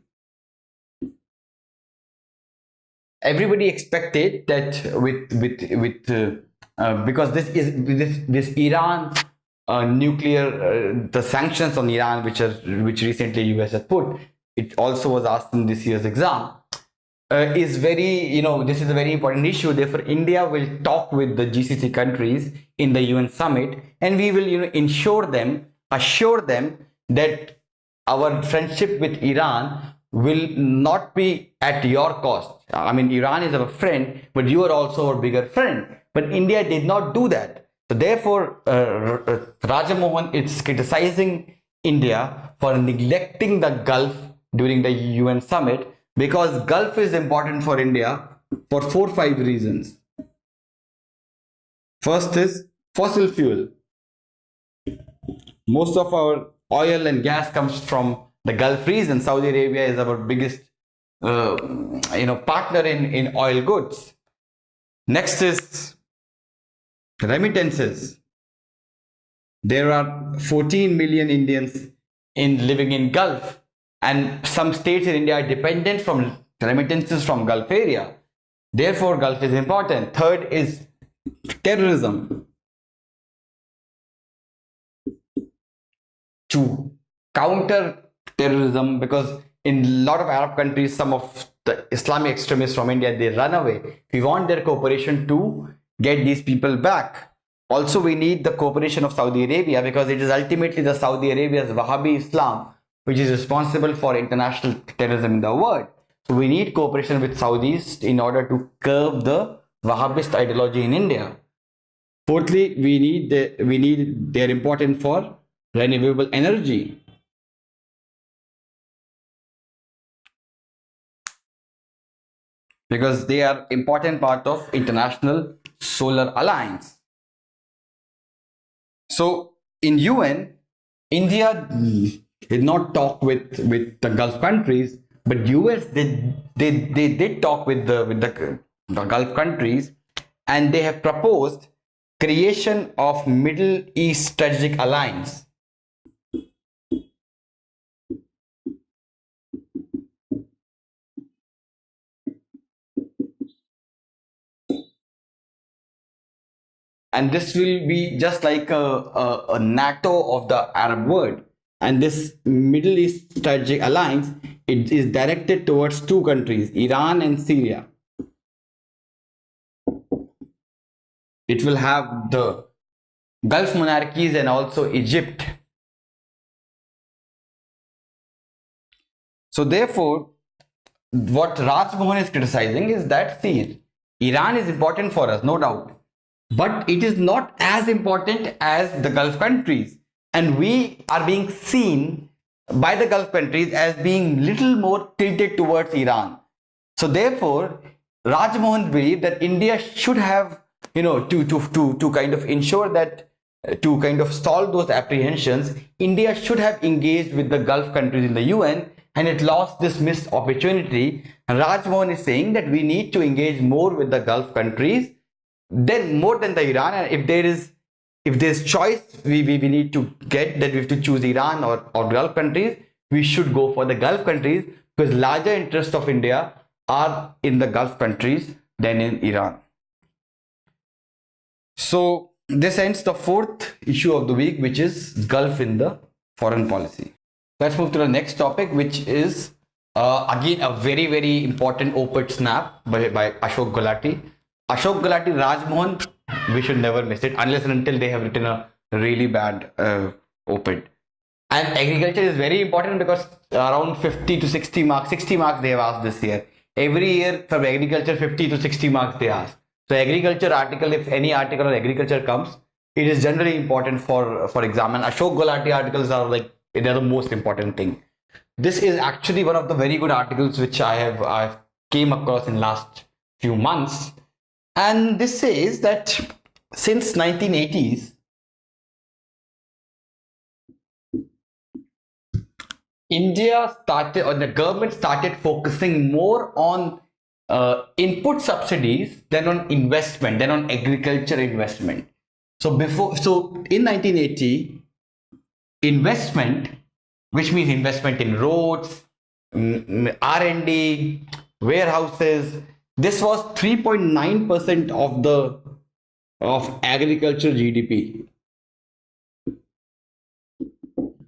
Everybody expected that because this Iran nuclear the sanctions on Iran, which recently US has put, it also was asked in this year's exam, is very, this is a very important issue. Therefore, India will talk with the GCC countries in the UN summit, and we will, assure them that our friendship with Iran will not be at your cost. I mean, Iran is our friend, but you are also our bigger friend. But India did not do that. So therefore, Rajamohan is criticizing India for neglecting the Gulf during the UN summit, because Gulf is important for India for 4-5 reasons. First is fossil fuel. Most of our oil and gas comes from the Gulf region. Saudi Arabia is our biggest partner in oil goods. Next is remittances. There are 14 million Indians living in Gulf, and some states in India are dependent from remittances from Gulf area. Therefore, Gulf is important. Third is terrorism. To counter terrorism, because in a lot of Arab countries, some of the Islamic extremists from India, they run away. We want their cooperation to get these people back. Also, we need the cooperation of Saudi Arabia, because it is ultimately the Saudi Arabia's Wahhabi Islam which is responsible for international terrorism in the world. So we need cooperation with Saudis in order to curb the Wahhabist ideology in India. Fourthly, we need their importance for renewable energy. Because they are important part of International Solar Alliance. So in UN, India did not talk with the Gulf countries, but US they did talk with the Gulf countries, and they have proposed creation of Middle East Strategic Alliance. And this will be just like a NATO of the Arab world. And this Middle East Strategic Alliance, it is directed towards two countries, Iran and Syria. It will have the Gulf monarchies and also Egypt. So therefore, what Raj Mohan is criticizing is that, see, Iran is important for us, no doubt, but it is not as important as the Gulf countries, and we are being seen by the Gulf countries as being little more tilted towards Iran. So therefore, Raj Mohan believed that India should have, to kind of ensure that, to kind of solve those apprehensions, India should have engaged with the Gulf countries in the UN, and it lost this missed opportunity. And Raj Mohan is saying that we need to engage more with the Gulf countries, then more than the Iran. And if there's choice, we need to get that, we have to choose Iran or Gulf countries, we should go for the Gulf countries, because larger interests of India are in the Gulf countries than in Iran. So this ends the fourth issue of the week, which is Gulf in the foreign policy. Let's move to the next topic, which is again a very, very important op-ed snap by Ashok Gulati. Ashok Gulati, Raj Mohan, we should never miss it unless and until they have written a really bad op-ed. And agriculture is very important, because around 50 to 60 marks they have asked this year. Every year from agriculture, 50 to 60 marks they ask. So agriculture article, if any article on agriculture comes, it is generally important for exam. And Ashok Gulati articles are like, they are the most important thing. This is actually one of the very good articles which I've came across in last few months. And this says that since 1980s, India started, or the government started focusing more on input subsidies than on investment, than on agriculture investment. So in 1980, investment, which means investment in roads, R&D, warehouses, this was 3.9% of agriculture GDP.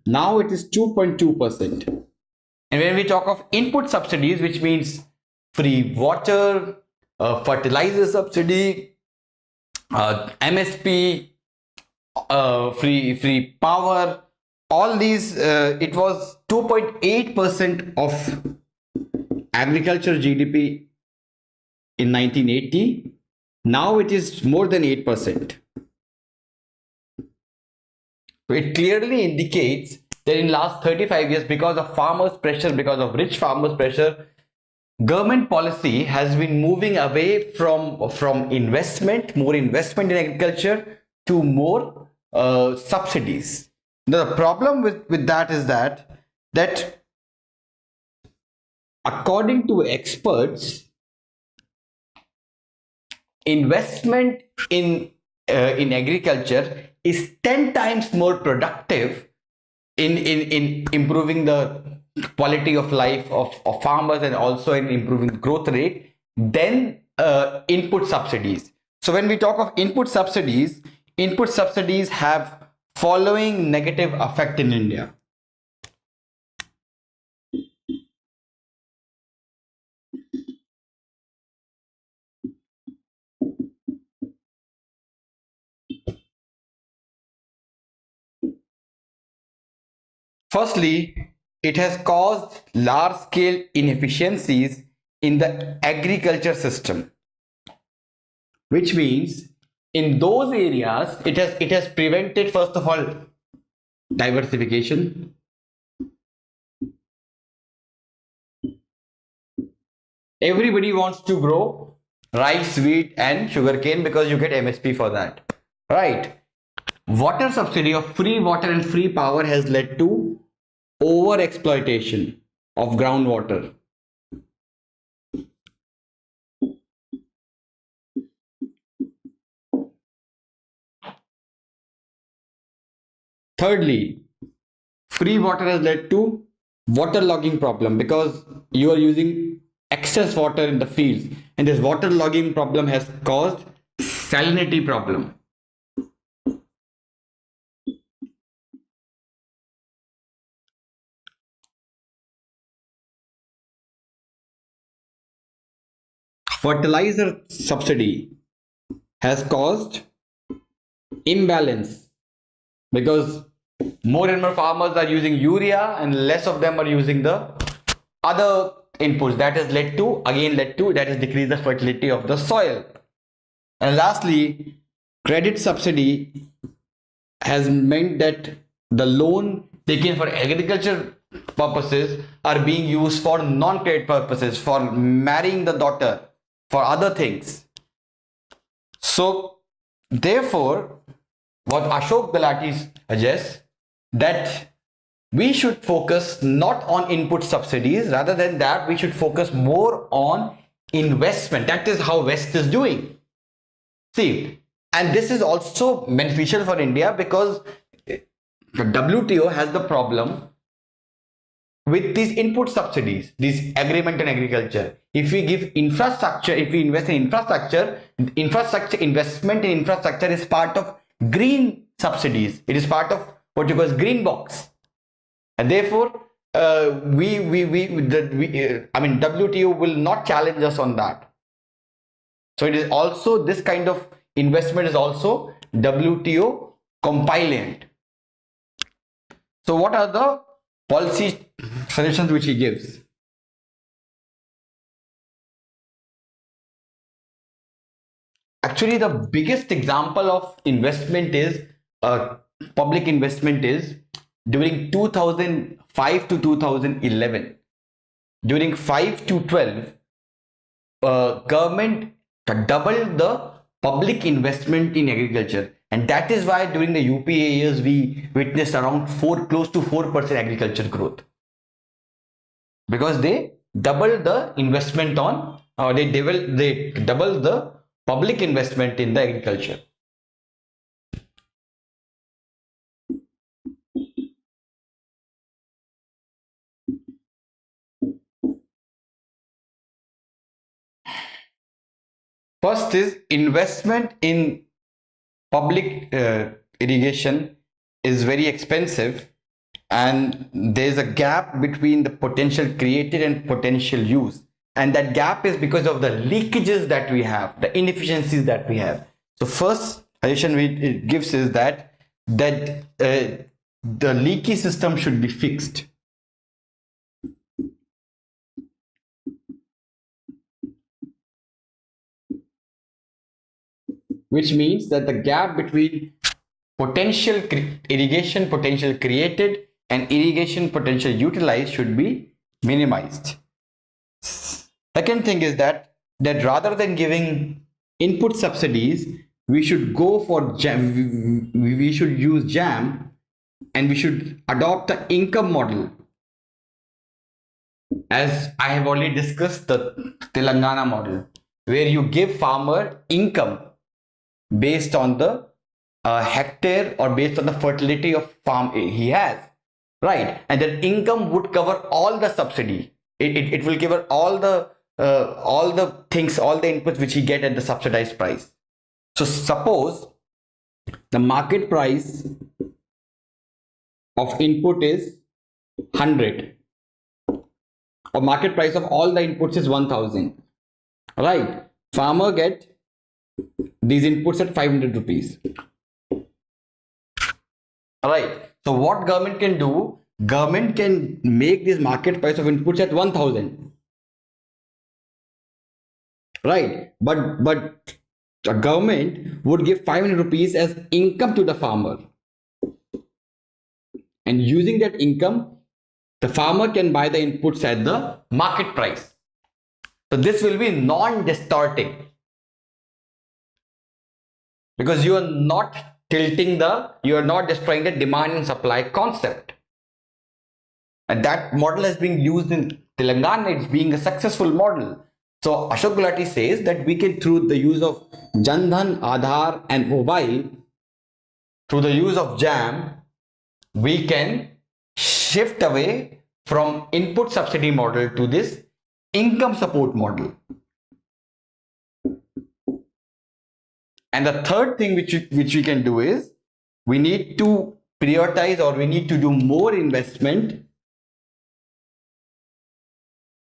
Now it is 2.2%. And when we talk of input subsidies, which means free water, fertilizer subsidy, MSP, free power, all these, it was 2.8% of agriculture GDP in 1980. Now it is more than 8%. So it clearly indicates that in last 35 years, because of farmers' pressure, because of rich farmers' pressure, government policy has been moving away from investment, more investment in agriculture, to more subsidies. Now, the problem with that is that according to experts, investment in agriculture is 10 times more productive in improving the quality of life of farmers, and also in improving growth rate, than input subsidies. So when we talk of input subsidies have following negative effect in India. Firstly, it has caused large scale inefficiencies in the agriculture system, which means in those areas it has prevented, first of all, diversification. Everybody wants to grow rice, wheat, and sugarcane because you get MSP for that, right? Water subsidy of free water and free power has led to over exploitation of groundwater. Thirdly, free water has led to water logging problem because you are using excess water in the fields, and this water logging problem has caused salinity problem. Fertilizer subsidy has caused imbalance because more and more farmers are using urea and less of them are using the other inputs. That has led to decrease the fertility of the soil. And lastly, credit subsidy has meant that the loan taken for agriculture purposes are being used for non-credit purposes, for marrying the daughter, for other things. So therefore, what Ashok Galati suggests, that we should focus not on input subsidies, rather than that we should focus more on investment. That is how West is doing. See, and this is also beneficial for India because the WTO has the problem with these input subsidies, this agreement in agriculture. If we give infrastructure, if we invest in infrastructure investment in infrastructure is part of green subsidies. It is part of what you call green box, and therefore WTO will not challenge us on that. So it is also, this kind of investment is also WTO compliant. So what are the policy suggestions which he gives? Actually, the biggest example of investment is public investment is during 2005 to 2011. During 5 to 12, government doubled the public investment in agriculture, and that is why during the UPA years we witnessed around close to 4% agriculture growth, because they doubled the investment on, they doubled the public investment in the agriculture. First is investment in public irrigation is very expensive, and there's a gap between the potential created and potential use, and that gap is because of the leakages that we have, the inefficiencies that we have. So first suggestion it gives is that the leaky system should be fixed. Which means that the gap between potential irrigation potential created and irrigation potential utilized should be minimized. Second thing is that rather than giving input subsidies, we should go for jam. We should use jam, and we should adopt the income model. As I have already discussed, the Telangana model, where you give farmer income based on the hectare or based on the fertility of farm he has, right? And that income would cover all the subsidy. It will cover all the things, all the inputs which he get at the subsidized price. So suppose the market price of input is 100, or market price of all the inputs is 1000, right? Farmer get these inputs at 500 rupees. All right. So what government can do, government can make this market price of inputs at 1000, right? But the government would give 500 rupees as income to the farmer, and using that income, the farmer can buy the inputs at the market price. So this will be non-distorting, because you are not destroying the demand and supply concept. And that model has been used in Telangana. It's being a successful model. So Ashok Gulati says that we can, through the use of Jandhan, Aadhaar and mobile, through the use of JAM, we can shift away from input subsidy model to this income support model. And the third thing which we can do is, we need to prioritize, or we need to do more investment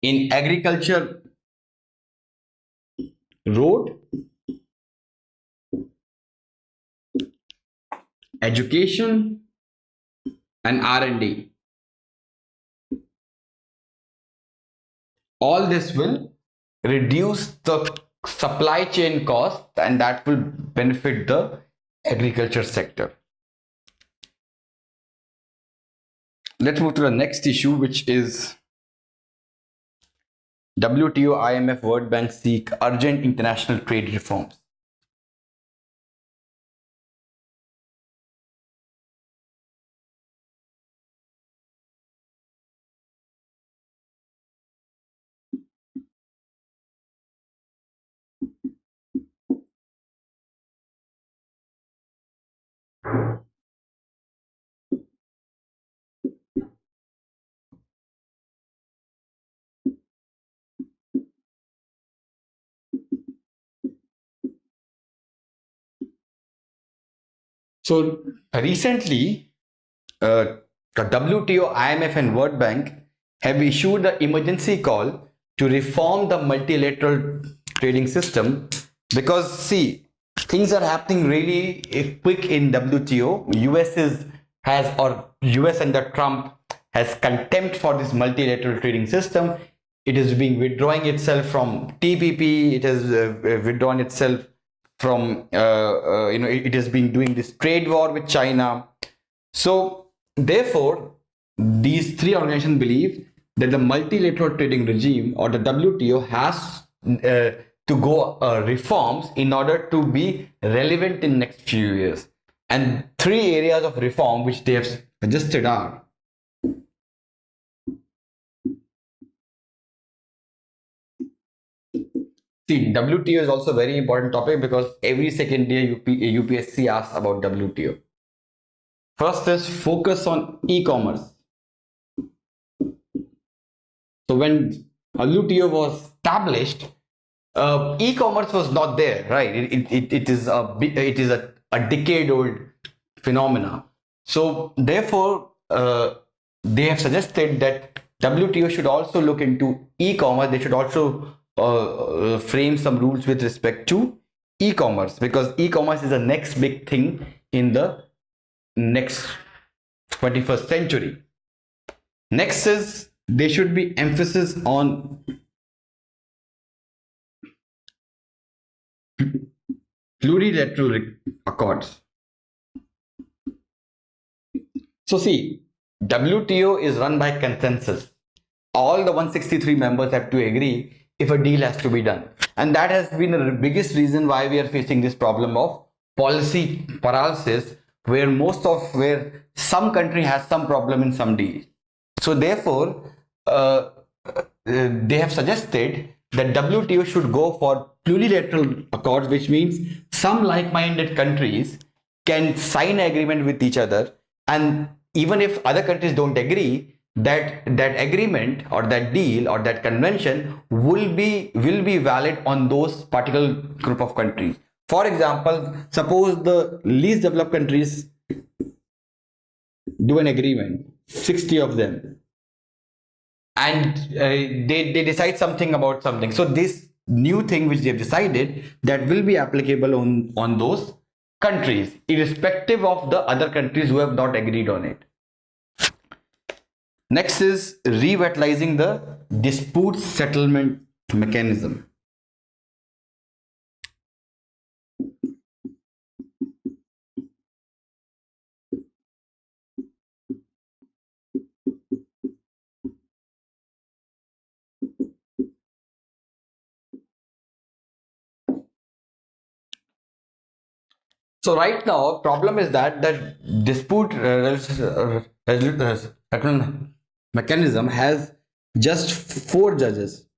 in agriculture, road, education and R&D. All this will reduce the supply chain cost, and that will benefit the agriculture sector. Let's move to the next issue, which is WTO, IMF, World Bank seek urgent international trade reforms. So recently, WTO, IMF and World Bank have issued an emergency call to reform the multilateral trading system, because see, things are happening really quick in WTO. US under Trump has contempt for this multilateral trading system. It is being withdrawing itself from TPP. It has withdrawn itself from it has been doing this trade war with China. So therefore, these three organizations believe that the multilateral trading regime, or the WTO, has to go reforms in order to be relevant in next few years. And three areas of reform which they have suggested are: see, WTO is also a very important topic, because every second day UPSC asks about WTO. First is focus on e-commerce. So when WTO was established, e-commerce was not there, right? It is a decade-old phenomena. So therefore, they have suggested that WTO should also look into e-commerce. They should also frame some rules with respect to e-commerce, because e-commerce is the next big thing in the next 21st century. Next is, there should be emphasis on plurilateral accords. So see, WTO is run by consensus. All the 163 members have to agree if a deal has to be done. And that has been the biggest reason why we are facing this problem of policy paralysis, where some country has some problem in some deal. So therefore, they have suggested that WTO should go for plurilateral accords, which means some like-minded countries can sign an agreement with each other, and even if other countries don't agree, that agreement or that deal or that convention will be valid on those particular group of countries. For example, suppose the least developed countries do an agreement, 60 of them, and they decide something about something. So this new thing which they've decided, that will be applicable on those countries, irrespective of the other countries who have not agreed on it. Next is revitalizing the dispute settlement mechanism. So right now, problem is that dispute resolution mechanism has just 4 judges,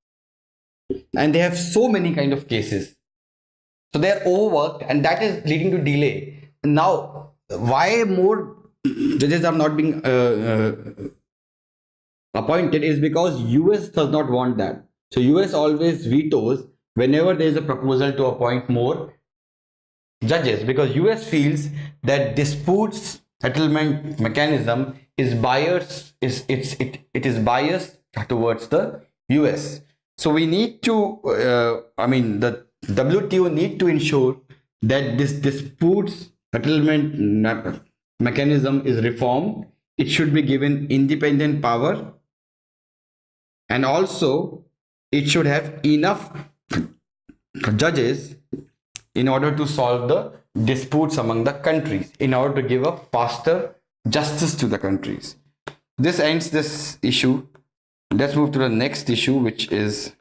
and they have so many kind of cases. So they are overworked, and that is leading to delay. Now, why more judges are not being appointed is because US does not want that. So US always vetoes whenever there is a proposal to appoint more judges, because US feels that disputes settlement mechanism is biased, it is biased towards the US. So we need to the WTO need to ensure that this disputes settlement mechanism is reformed. It should be given independent power, and also it should have enough judges in order to solve the disputes among the countries, in order to give a faster justice to the countries. This ends this issue. Let's move to the next issue, which is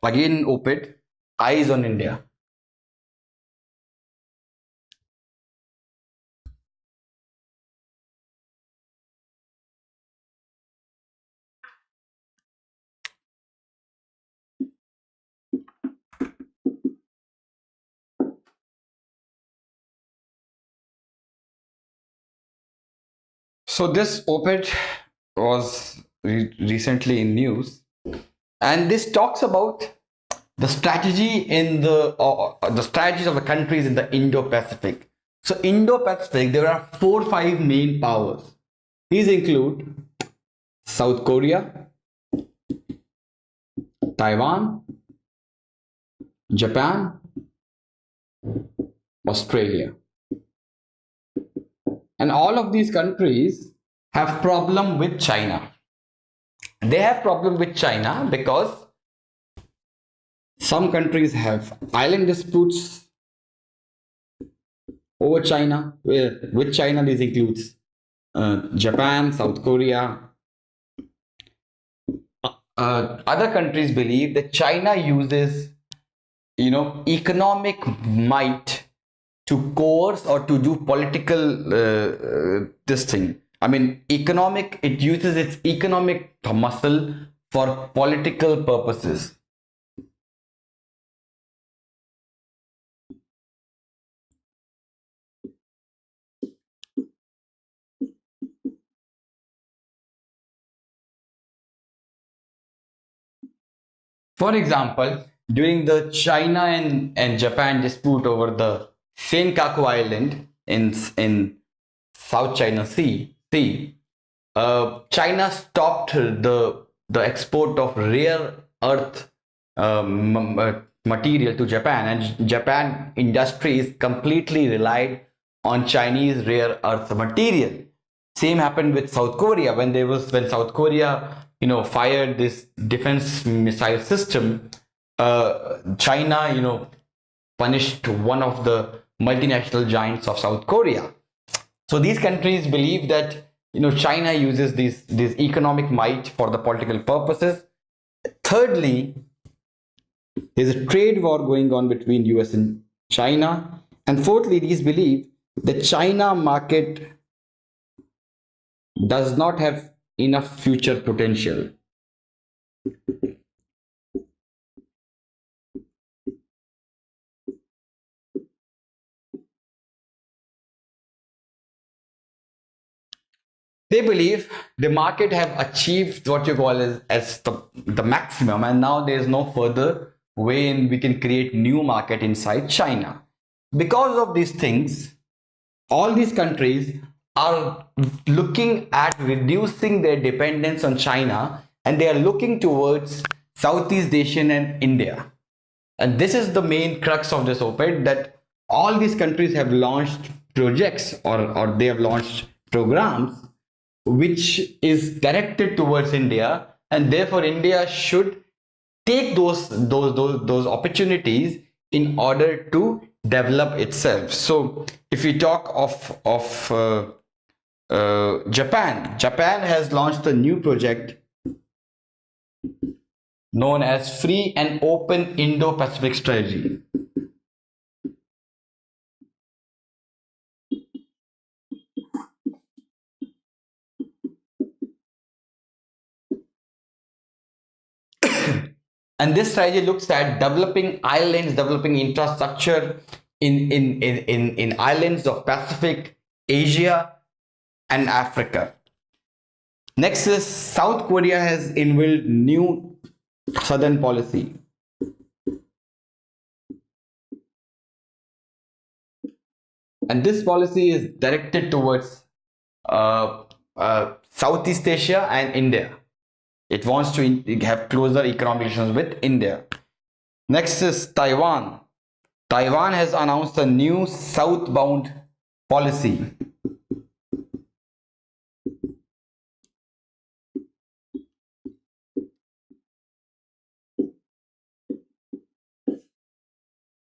again op-ed, Eyes on India. So this op-ed was recently in news, and this talks about the strategy in the strategies of the countries in the Indo-Pacific. So Indo-Pacific, there are 4-5 main powers. These include South Korea, Taiwan, Japan, Australia. And all of these countries have problem with China. They have problem with China because some countries have island disputes over China. With China, this includes Japan, South Korea. Other countries believe that China uses, economic might to coerce or to do political this thing. It uses its economic muscle for political purposes. For example, during the China and Japan dispute over the Senkaku Island in South China Sea, China stopped the export of rare earth material to Japan, and Japan industries completely relied on Chinese rare earth material. Same happened with South Korea when South Korea fired this defense missile system. China punished one of the multinational giants of South Korea. So these countries believe that China uses this economic might for the political purposes. Thirdly, there's a trade war going on between US and China. And fourthly, these believe the China market does not have enough future potential. They believe the market have achieved what you call as the maximum, and now there is no further way in we can create new market inside China. Because of these things, all these countries are looking at reducing their dependence on China, and they are looking towards Southeast Asian and India. And this is the main crux of this op-ed, that all these countries have launched projects or they have launched programs which is directed towards India, and therefore India should take those opportunities in order to develop itself. So if we talk of Japan has launched a new project known as Free and Open Indo-Pacific Strategy. And this strategy looks at developing islands, developing infrastructure in islands of Pacific, Asia, and Africa. Next is South Korea has unveiled new southern policy. And this policy is directed towards Southeast Asia and India. It wants to have closer economic relations with India. Next is Taiwan. Taiwan has announced a new southbound policy.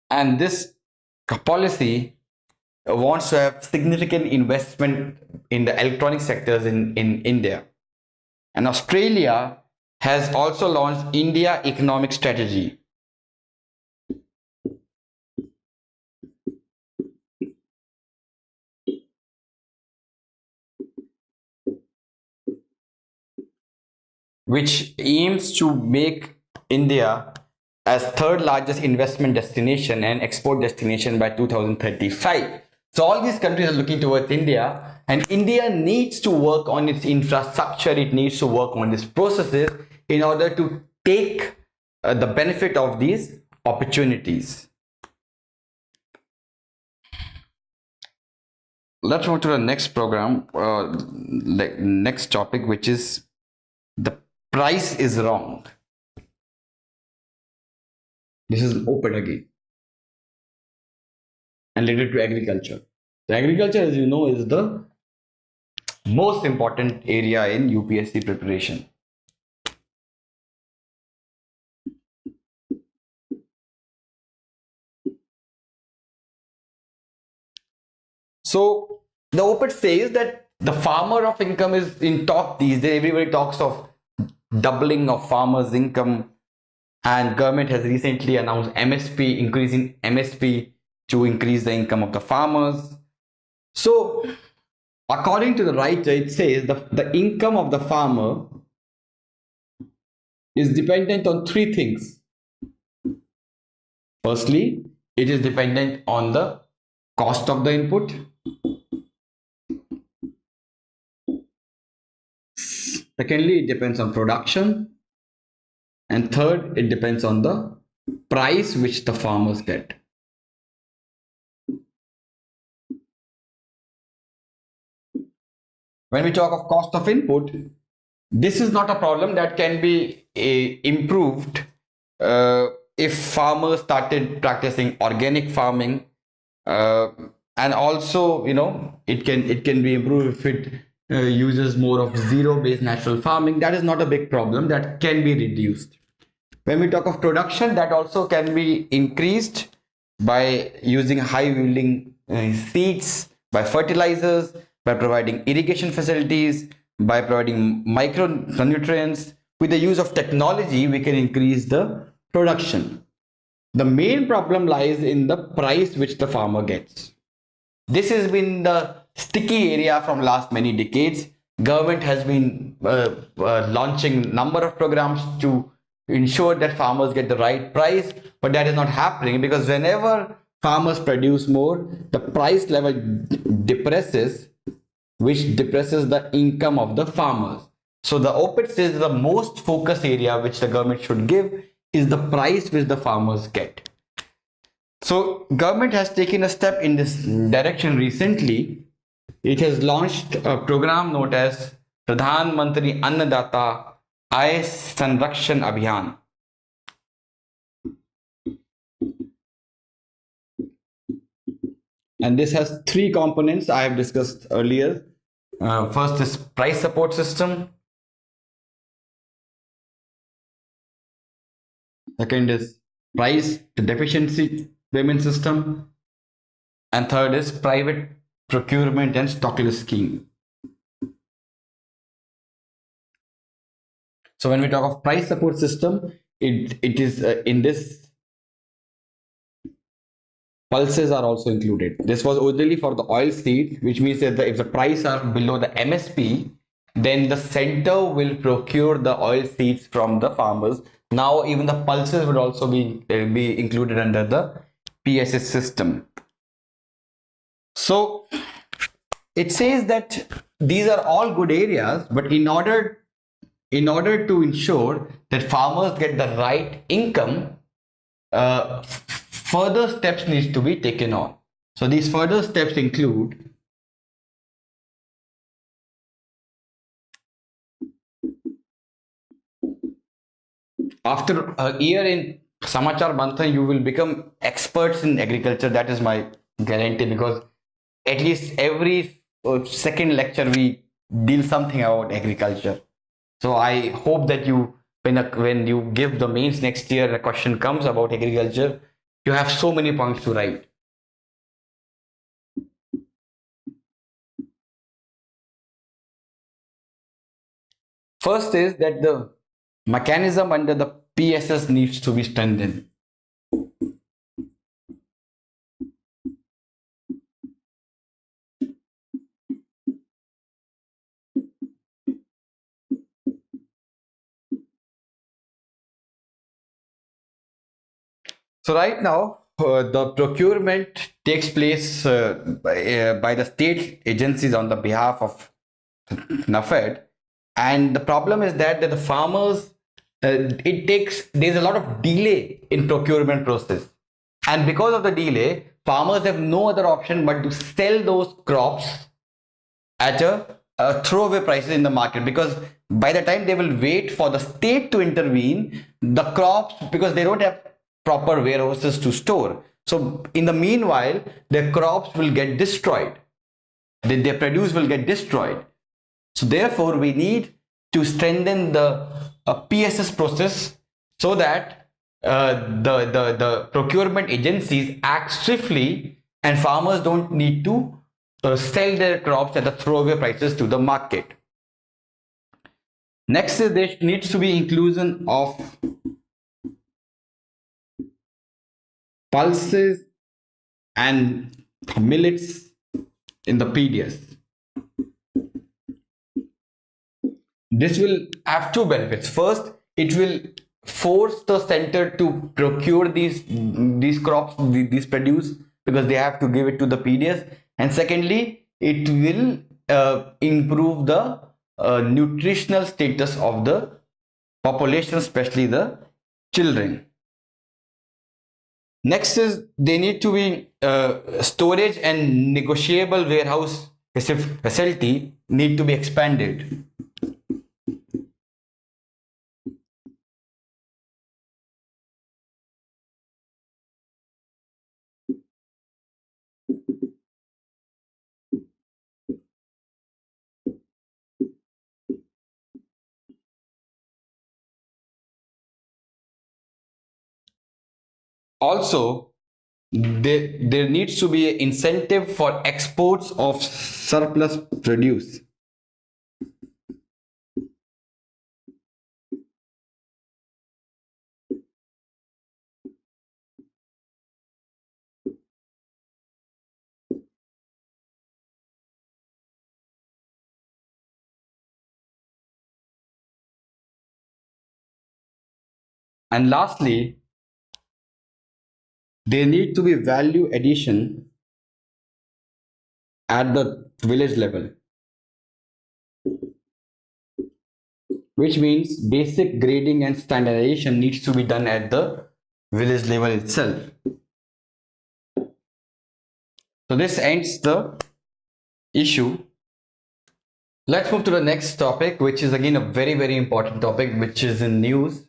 And this policy wants to have significant investment in the electronic sectors in India. And Australia has also launched India Economic Strategy. Which aims to make India as third largest investment destination and export destination by 2035. So all these countries are looking towards India, and India needs to work on its infrastructure, it needs to work on its processes in order to take the benefit of these opportunities. Let's move to the next program, next topic, which is the price is wrong. This is open again and related to agriculture. So agriculture, as you know, is the most important area in UPSC preparation. So the open says that the farmer of income is in talk these days. Everybody talks of doubling of farmers' income, and government has recently announced MSP, increasing MSP to increase the income of the farmers. So according to the writer, it says the income of the farmer is dependent on three things. Firstly, it is dependent on the cost of the input. Secondly, it depends on production. And third, it depends on the price which the farmers get. When we talk of cost of input, this is not a problem that can be improved if farmers started practicing organic farming, and also it can be improved if it uses more of zero-based natural farming. That is not a big problem, that can be reduced. When we talk of production, that also can be increased by using high yielding seeds, by fertilizers, by providing irrigation facilities, by providing micronutrients. With the use of technology, we can increase the production. The main problem lies in the price which the farmer gets. This has been the sticky area from last many decades. Government has been launching number of programs to ensure that farmers get the right price, but that is not happening, because whenever farmers produce more, the price level depresses, which depresses the income of the farmers. So the OPET says the most focus area which the government should give is the price which the farmers get. So government has taken a step in this direction recently. It has launched a program known as Pradhan Mantri Annadata Aay Sanrakshan Abhiyan. And this has three components I have discussed earlier. First is price support system. Second is price deficiency payment system. And third is private procurement and stockless scheme. So when we talk of price support system, it is in this pulses are also included. This was originally for the oil seed, which means that if the price are below the MSP, then the center will procure the oil seeds from the farmers. Now even the pulses would also be included under the PSS system. So it says that these are all good areas, but in order to ensure that farmers get the right income, further steps needs to be taken on. So these further steps include after a year in Samachar Manthan, you will become experts in agriculture. That is my guarantee, because at least every second lecture we deal something about agriculture. So I hope that you, when you give the mains next year, a question comes about agriculture, you have so many points to write. First is that the mechanism under the PSS needs to be strengthened. So right now, the procurement takes place by the state agencies on the behalf of NAFED, and the problem is that the farmers, there's a lot of delay in procurement process, and because of the delay, farmers have no other option but to sell those crops at a throwaway prices in the market, because by the time they will wait for the state to intervene, the crops, because they don't have proper warehouses to store, so in the meanwhile their crops will get destroyed, their produce will get destroyed. So therefore we need to strengthen the PSS process, so that the procurement agencies act swiftly and farmers don't need to sell their crops at the throwaway prices to the market. Next is there needs to be inclusion of pulses and millets in the PDS. This will have two benefits. First, it will force the center to procure these crops, these produce, because they have to give it to the PDS. And secondly, it will improve the nutritional status of the population, especially the children. Next is they need to be storage and negotiable warehouse facility need to be expanded. Also, there needs to be an incentive for exports of surplus produce. And lastly, there need to be value addition at the village level, which means basic grading and standardization needs to be done at the village level itself. So this ends the issue. Let's move to the next topic, which is again a very, very important topic, which is in news.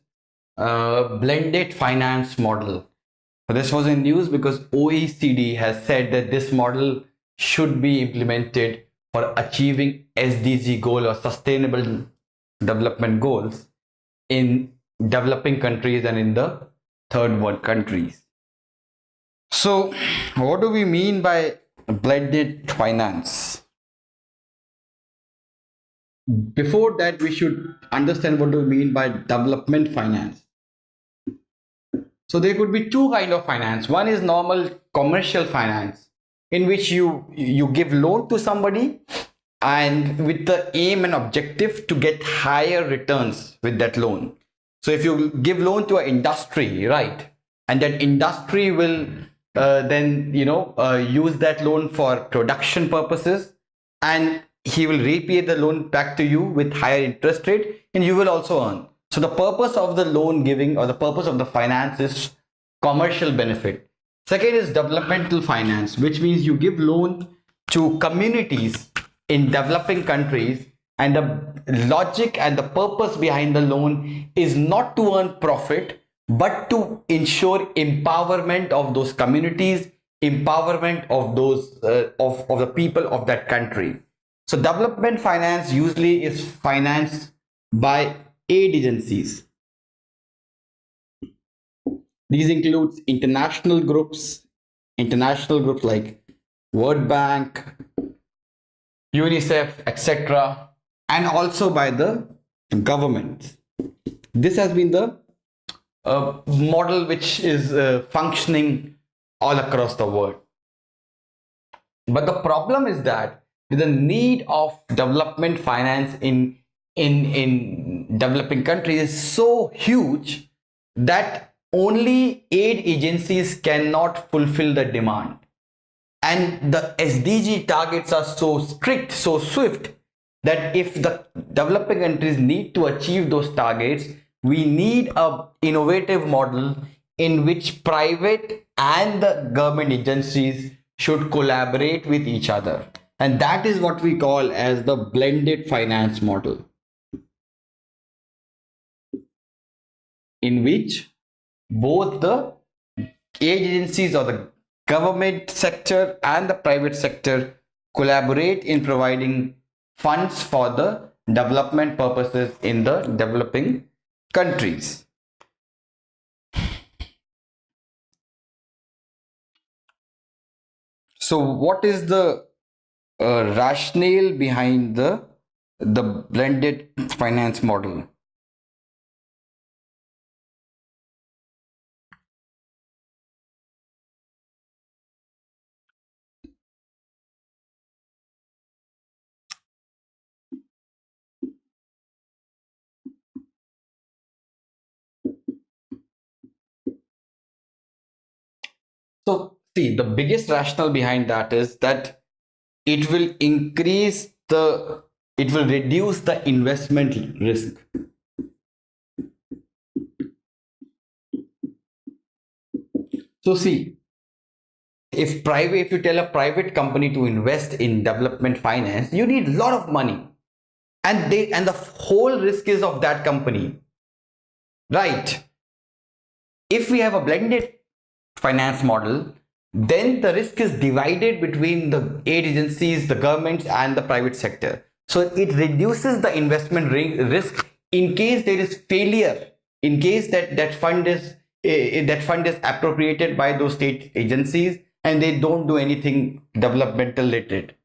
Blended finance model. So this was in news because OECD has said that this model should be implemented for achieving SDG goal or sustainable development goals in developing countries and in the third world countries. So, what do we mean by blended finance? Before that, we should understand what do we mean by development finance. So there could be two kind of finance. One is normal commercial finance, in which you give loan to somebody and with the aim and objective to get higher returns with that loan. So if you give loan to an industry, right, and that industry will then use that loan for production purposes, and he will repay the loan back to you with higher interest rate, and you will also earn. So the purpose of the loan giving or the purpose of the finance is commercial benefit. Second is developmental finance, which means you give loan to communities in developing countries, and the logic and the purpose behind the loan is not to earn profit, but to ensure empowerment of those communities, empowerment of those of the people of that country. So development finance usually is financed by aid agencies. These include international groups like World Bank, UNICEF, etc., and also by the government. This has been the model which is functioning all across the world. But the problem is that the need of development finance in developing countries is so huge that only aid agencies cannot fulfill the demand. And the SDG targets are so strict, so swift, that if the developing countries need to achieve those targets, we need an innovative model in which private and the government agencies should collaborate with each other. And that is what we call as the blended finance model, in which both the aid agencies or the government sector and the private sector collaborate in providing funds for the development purposes in the developing countries. So what is the rationale behind the blended finance model? So see, the biggest rationale behind that is that it will reduce the investment risk. So see, if you tell a private company to invest in development finance, you need a lot of money, and the whole risk is of that company, right? If we have a blended finance model, then the risk is divided between the aid agencies, the governments, and the private sector. So it reduces the investment risk in case there is failure, in case that fund is appropriated by those state agencies and they don't do anything developmental related.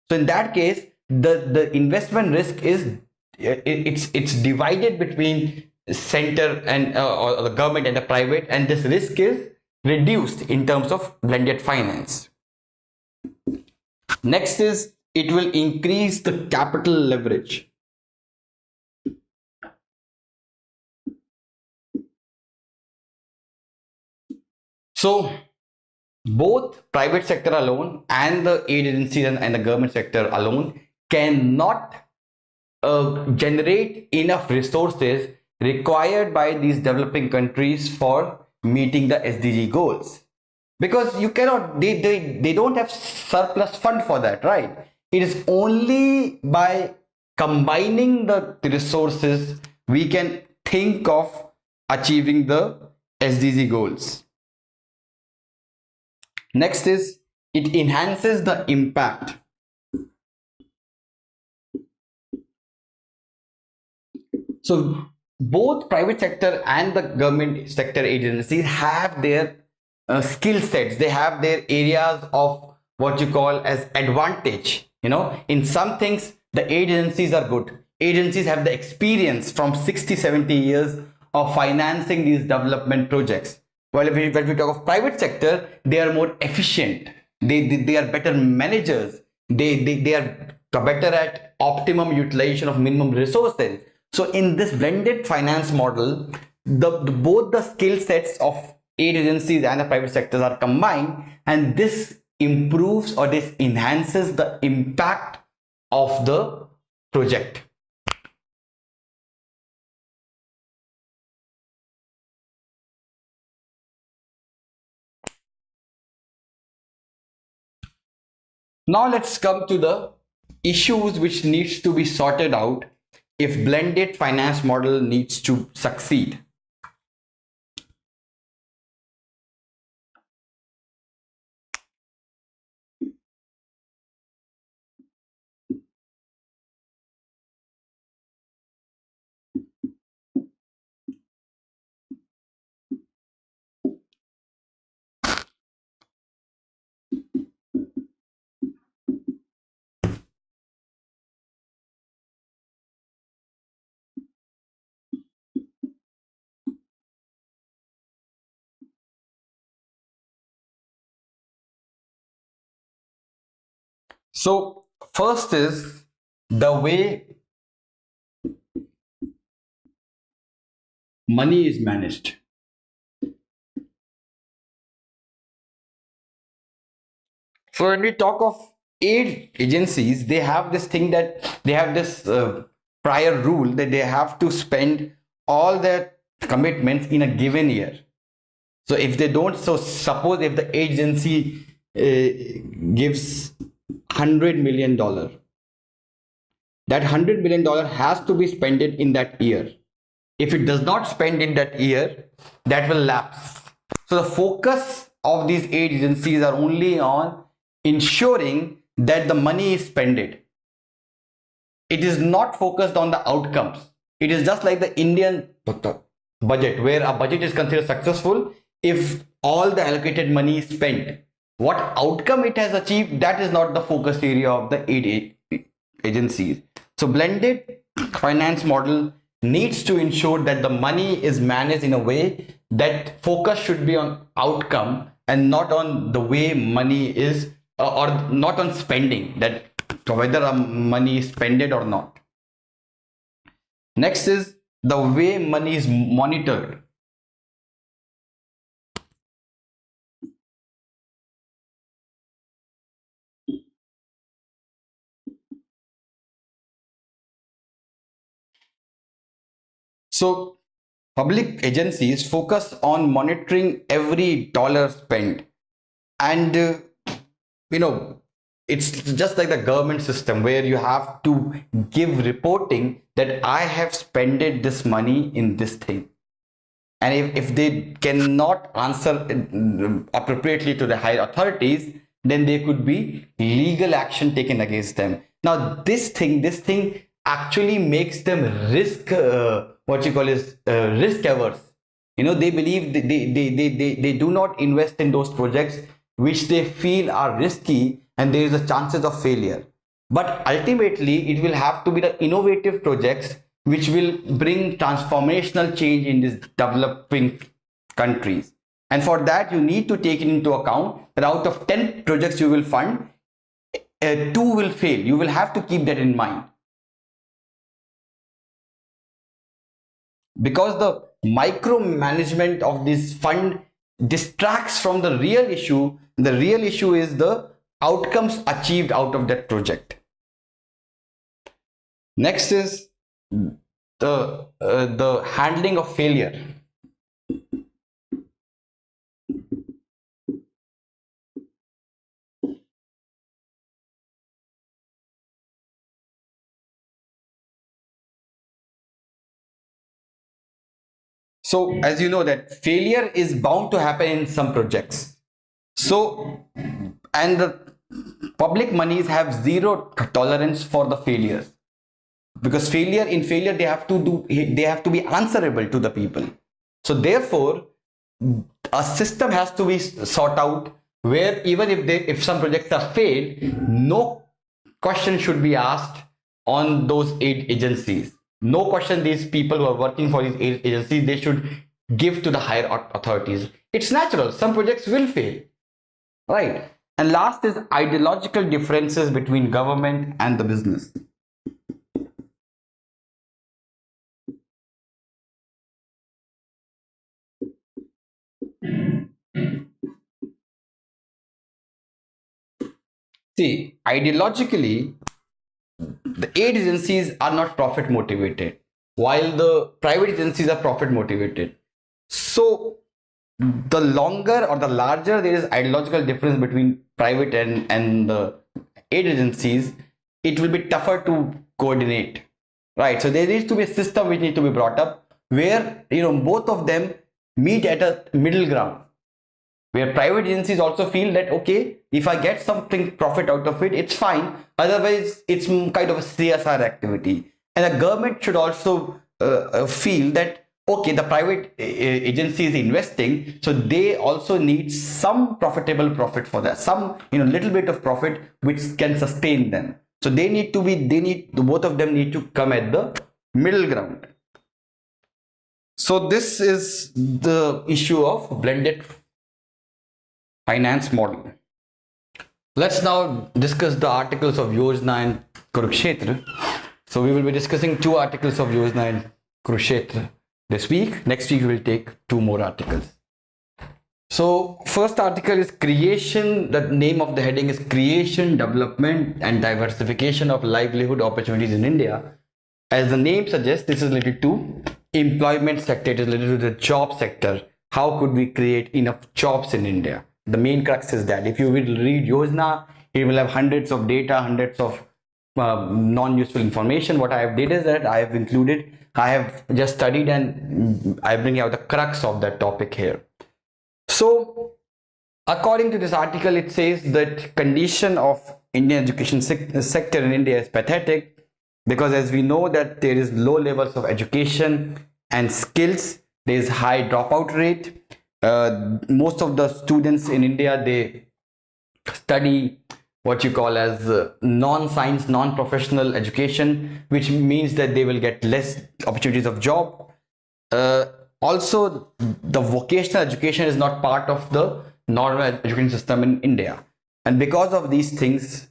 So in that case, the investment risk is it's divided between center and or the government and the private, and this risk is reduced in terms of blended finance. Next is it will increase the capital leverage. So both private sector alone and the aid agencies and the government sector alone cannot generate enough resources required by these developing countries for meeting the SDG goals, because you cannot, they don't have surplus fund for that, right? It is only by combining the resources we can think of achieving the SDG goals. Next is it enhances the impact. So both private sector and the government sector agencies have their skill sets. They have their areas of what you call as advantage. In some things the agencies are good. Agencies have the experience from 60, 70 years of financing these development projects. While when we talk of private sector, they are more efficient. They are better managers. They are better at optimum utilization of minimum resources. So in this blended finance model, both the skill sets of aid agencies and the private sectors are combined, and this improves or this enhances the impact of the project. Now let's come to the issues which needs to be sorted out if blended finance model needs to succeed. So first is the way money is managed. So when we talk of aid agencies, they have this thing that they have this prior rule that they have to spend all their commitments in a given year. So if they don't, so suppose if the agency gives $100 million, that $100 million has to be spent in that year. If it does not spend in that year, that will lapse. So the focus of these aid agencies are only on ensuring that the money is spent. It is not focused on the outcomes. It is just like the Indian budget, where a budget is considered successful if all the allocated money is spent. What outcome it has achieved, that is not the focus area of the aid agencies. So blended finance model needs to ensure that the money is managed in a way that focus should be on outcome and not on the way money is or not on spending, that whether money is spent or not. Next is the way money is monitored. So public agencies focus on monitoring every dollar spent, and it's just like the government system where you have to give reporting that I have spent this money in this thing, and if they cannot answer appropriately to the higher authorities, then there could be legal action taken against them. Now this thing actually makes them risk what you call is risk averse. They believe they do not invest in those projects which they feel are risky and there is a chances of failure. But ultimately it will have to be the innovative projects which will bring transformational change in these developing countries. And for that you need to take into account that out of 10 projects you will fund, 2 will fail. You will have to keep that in mind, because the micromanagement of this fund distracts from the real issue. The real issue is the outcomes achieved out of that project. Next is the handling of failure. So as you know that failure is bound to happen in some projects. So, and the public monies have zero tolerance for the failures. because failure they have to be answerable to the people. So therefore a system has to be sought out where even if some projects are failed, no question should be asked on those aid agencies. No question these people who are working for these aid agencies, they should give to the higher authorities. It's natural, some projects will fail, right? And last is ideological differences between government and the business. See, ideologically, the aid agencies are not profit motivated, while the private agencies are profit motivated. So, the longer or the larger there is ideological difference between private and the aid agencies, it will be tougher to coordinate, right? So, there needs to be a system which needs to be brought up where both of them meet at a middle ground, where private agencies also feel that okay, if I get something profit out of it, it's fine, otherwise it's kind of a CSR activity. And the government should also feel that okay, the private agency is investing, so they also need some profitable profit for that, some little bit of profit which can sustain them. So both of them need to come at the middle ground. So this is the issue of blended finance model. Let's now discuss the articles of Yojana and Kurukshetra. So we will be discussing 2 articles of Yojana and Kurukshetra this week. Next week we will take 2 more articles. So first article is creation. The name of the heading is creation, development and diversification of livelihood opportunities in India. As the name suggests, this is related to employment sector. It is related to the job sector. How could we create enough jobs in India? The main crux is that if you will read Yojana, it will have hundreds of data, hundreds of non-useful information. What I have did is that I have just studied and I bring out the crux of that topic here. So according to this article, it says that condition of Indian education sector in India is pathetic, because as we know that there is low levels of education and skills, there is high dropout rate. Most of the students in India, they study what you call as non-science, non-professional education, which means that they will get less opportunities of job. Also, the vocational education is not part of the normal education system in India, and because of these things,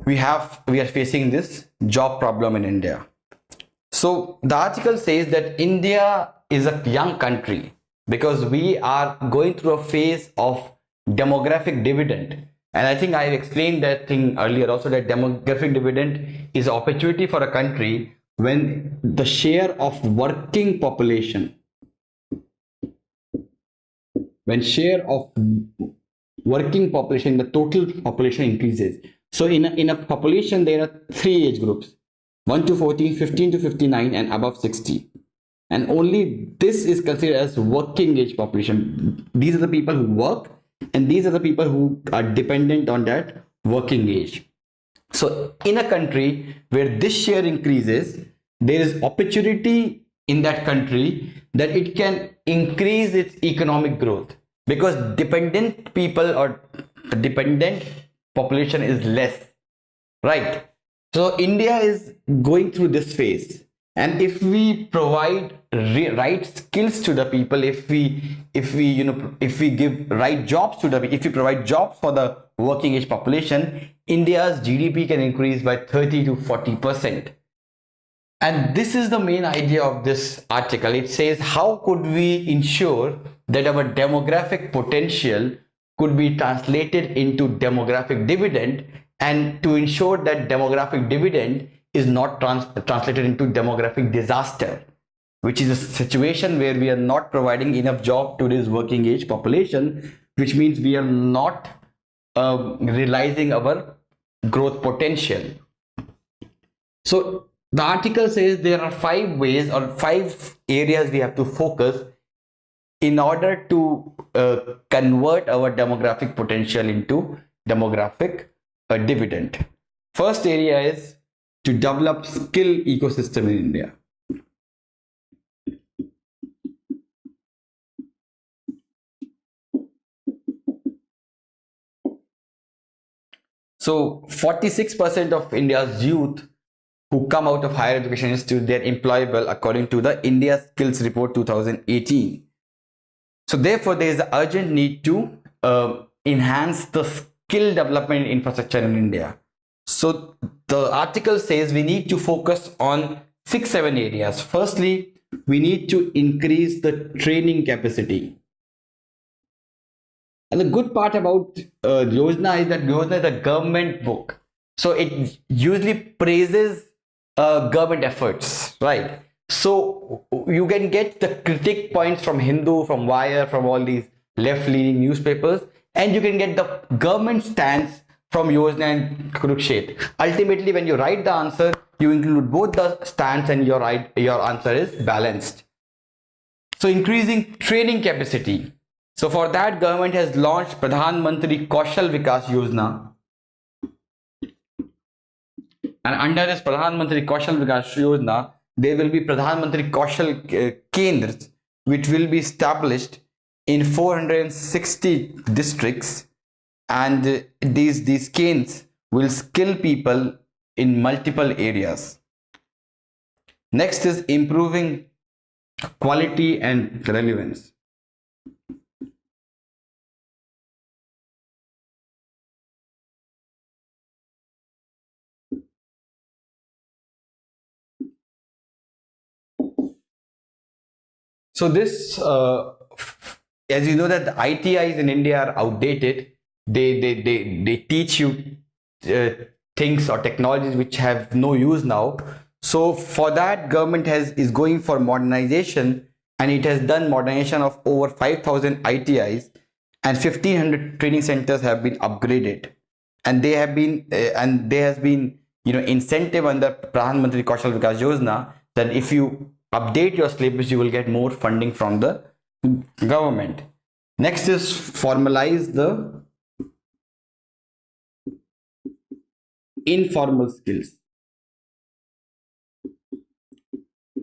we are facing this job problem in India. So the article says that India is a young country because we are going through a phase of demographic dividend. And I think I explained that thing earlier also, that demographic dividend is opportunity for a country when the share of working population, the total population increases. So in a population, there are 3 age groups: 1 to 14, 15 to 59, and above 60. And only this is considered as working age population. These are the people who work, and these are the people who are dependent on that working age. So in a country where this share increases, there is opportunity in that country that it can increase its economic growth, because dependent people or dependent population is less, right? So India is going through this phase, and if we provide right skills to the people, if we give right jobs to if we provide jobs for the working age population, India's GDP can increase by 30 to 40%. And this is the main idea of this article. It says, how could we ensure that our demographic potential could be translated into demographic dividend, and to ensure that demographic dividend is not translated into demographic disaster, which is a situation where we are not providing enough job to this working age population, which means we are not realizing our growth potential. So the article says there are 5 ways or 5 areas we have to focus in order to convert our demographic potential into demographic dividend. First area is to develop skill ecosystem in India? So 46% of India's youth who come out of higher education institute, they're employable according to the India Skills Report 2018. So therefore, there is an urgent need to enhance the skill development infrastructure in India. So the article says we need to focus on 6-7 areas. Firstly, we need to increase the training capacity. And the good part about Yojana is that Yojana is a government book. So it usually praises government efforts, right? So you can get the critic points from Hindu, from Wire, from all these left-leaning newspapers, and you can get the government stance from Yojana and Kurukshet. Ultimately, when you write the answer, you include both the stance and your answer is balanced. So increasing training capacity. So for that, government has launched Pradhan Mantri Kaushal Vikas Yojana. And under this Pradhan Mantri Kaushal Vikas Yojana, there will be Pradhan Mantri Kaushal Kendras, which will be established in 460 districts, and these Kendras will skill people in multiple areas. Next is improving quality and relevance. So this, as you know, that the ITIs in India are outdated. They teach you things or technologies which have no use now. So for that, government is going for modernization, and it has done modernization of over 5,000 ITIs, and 1,500 training centers have been upgraded, and they have been and there has been incentive under Pradhan Mantri Kaushal Vikas Yojana that if you update your syllabus, you will get more funding from the government. Next is formalize the informal skills,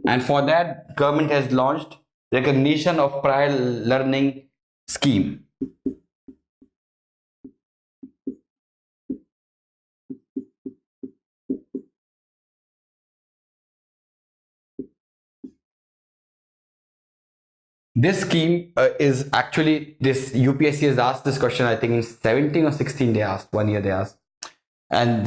and for that, government has launched recognition of prior learning scheme. This scheme is actually, this UPSC has asked this question, I think in 17 or 16 they asked, 1 year they asked. And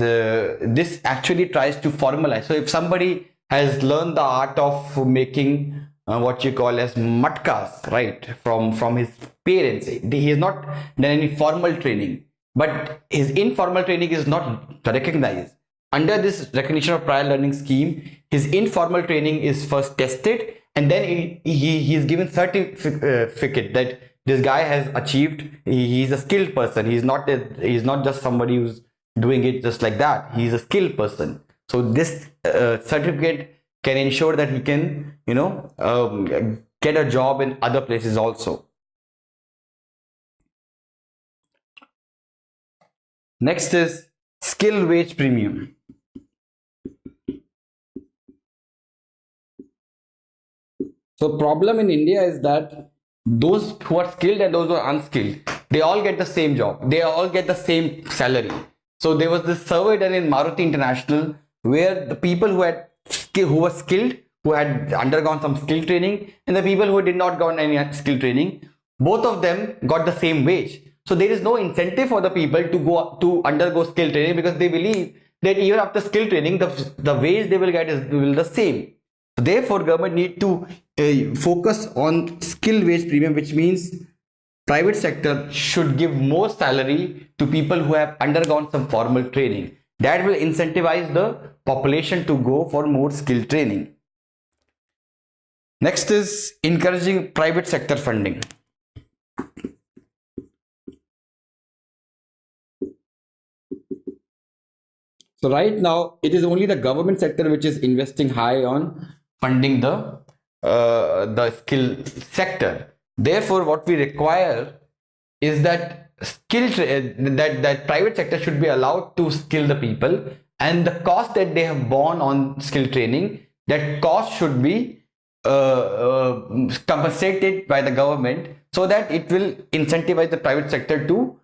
this actually tries to formalize. So if somebody has learned the art of making what you call as matkas, right, from his parents, he has not done any formal training, but his informal training is not recognized. Under this recognition of prior learning scheme, his informal training is first tested, and then he is given certificate that this guy has achieved. He is a skilled person. He's not just somebody who's doing it just like that. He's a skilled person. So this certificate can ensure that he can get a job in other places also. Next is skill wage premium. So problem in India is that those who are skilled and those who are unskilled, they all get the same job. They all get the same salary. So there was this survey done in Maruti International where the people who were skilled, who had undergone some skill training, and the people who did not got any skill training, both of them got the same wage. So there is no incentive for the people to undergo skill training, because they believe that even after skill training, the wage they will get will the same. Therefore, government need to focus on skill wage premium, which means private sector should give more salary to people who have undergone some formal training. That will incentivize the population to go for more skill training. Next is encouraging private sector funding. So right now, it is only the government sector which is investing high on funding the skill sector. Therefore, what we require is that that private sector should be allowed to skill the people, and the cost that they have borne on skill training, that cost should be compensated by the government, so that it will incentivize the private sector to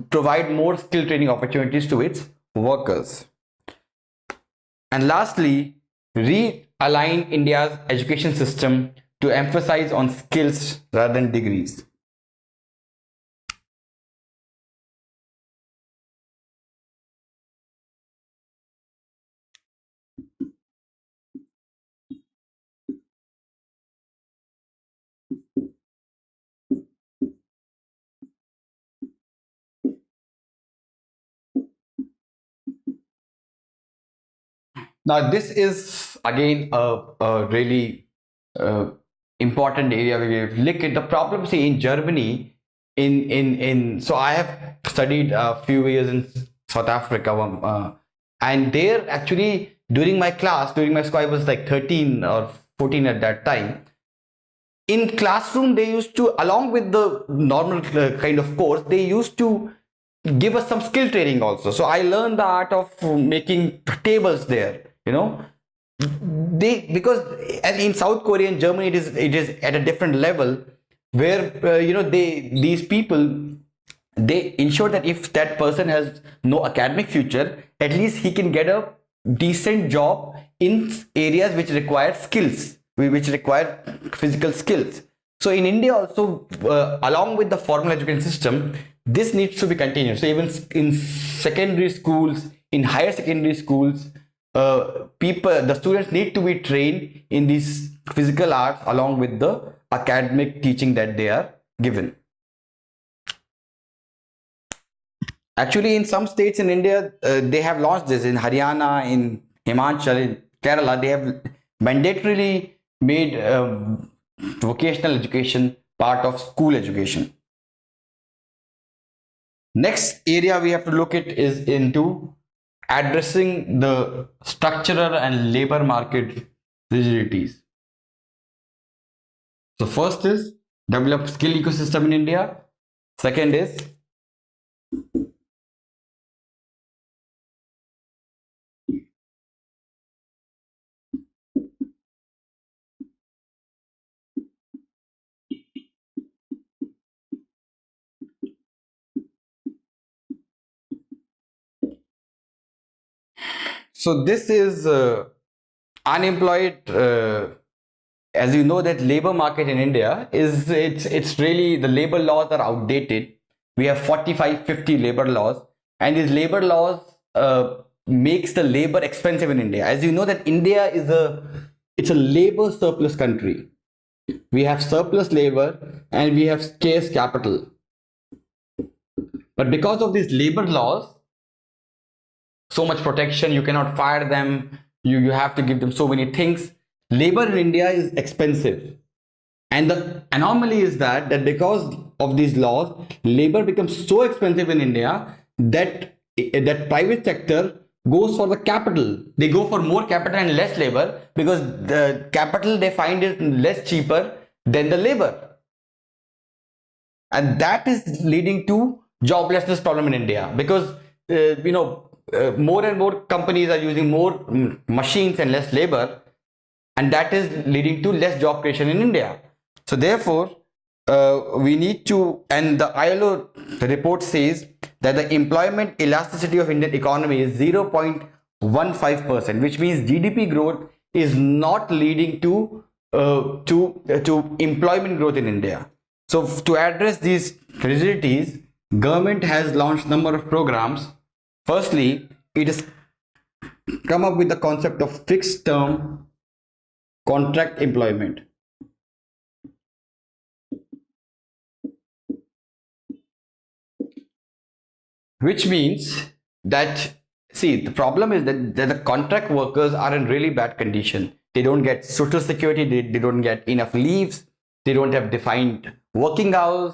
provide more skill training opportunities to its workers. And lastly, realign India's education system to emphasize on skills rather than degrees. Now, this is again a really uh, important area where we have look at the problem. See, in Germany, in so I have studied a few years in South Africa, and there actually during my class, during my school, I was like 13 or 14 at that time. In classroom, they used to, along with the normal kind of course, they used to give us some skill training also. So I learned the art of making tables there, you know. They, because, and in South Korea and Germany, it is at a different level, where these people, they ensure that if that person has no academic future, at least he can get a decent job in areas which require skills, which require physical skills. So in India also, along with the formal education system, this needs to be continued. So even in secondary schools, in higher secondary schools, the students need to be trained in these physical arts along with the academic teaching that they are given. Actually, in some states in India, they have launched this. In Haryana, in Himachal, in Kerala, they have mandatorily made vocational education part of school education. Next area we have to look at is into addressing the structural and labor market rigidities. So first is develop skill ecosystem in India. Second is so this is unemployed. As you know, that labor market in India is, it's really, the labor laws are outdated. We have 45-50 labor laws, and these labor laws makes the labor expensive in India. As you know, that India is it's a labor surplus country. We have surplus labor and we have scarce capital. But because of these labor laws, so much protection, you cannot fire them, you have to give them so many things. Labor in India is expensive, and the anomaly is that because of these laws, labor becomes so expensive in India that private sector goes for the capital. They go for more capital and less labor, because the capital, they find it less cheaper than the labor, and that is leading to joblessness problem in India, because more and more companies are using more machines and less labor, and that is leading to less job creation in India. So therefore, we need to, and the ILO report says that the employment elasticity of Indian economy is 0.15%, which means GDP growth is not leading to employment growth in India. So to address these rigidities, government has launched number of programs. Firstly, it has come up with the concept of fixed term contract employment. Which means that, see, the problem is that the contract workers are in really bad condition. They don't get social security, they don't get enough leaves, they don't have defined working hours,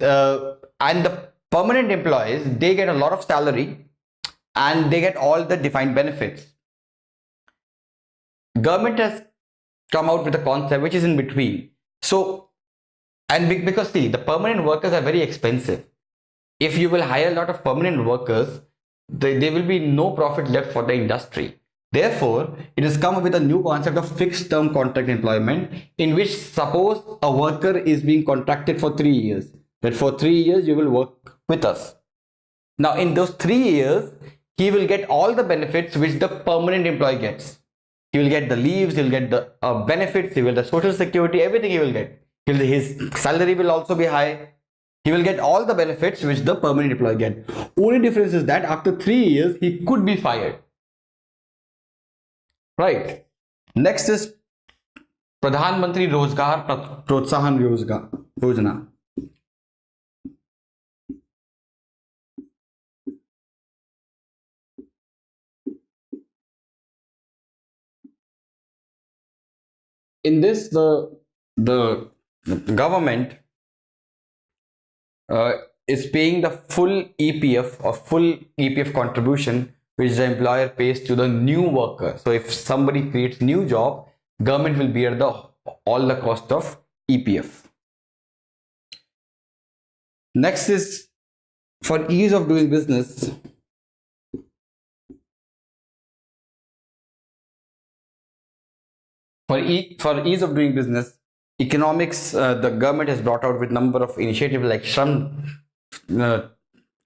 and the permanent employees, they get a lot of salary and they get all the defined benefits. Government has come out with a concept which is in between. So, and because see, the permanent workers are very expensive. If you will hire a lot of permanent workers, there will be no profit left for the industry. Therefore, it has come up with a new concept of fixed term contract employment, in which suppose a worker is being contracted for 3 years, that for 3 years you will work with us. Now, in those 3 years, he will get all the benefits which the permanent employee gets. He will get the leaves, he'll get the benefits, he will get the social security, everything he will get. His salary will also be high. He will get all the benefits which the permanent employee get. Only difference is that after 3 years, he could be fired. Right. Next is Pradhan Mantri Rozgar Protsahan Yojana. In this, the government uh, is paying the full EPF or full EPF contribution which the employer pays to the new worker. So if somebody creates new job, government will bear the all the cost of EPF. Next is for ease of doing business. For ease of doing business, economics, the government has brought out with number of initiatives like Shram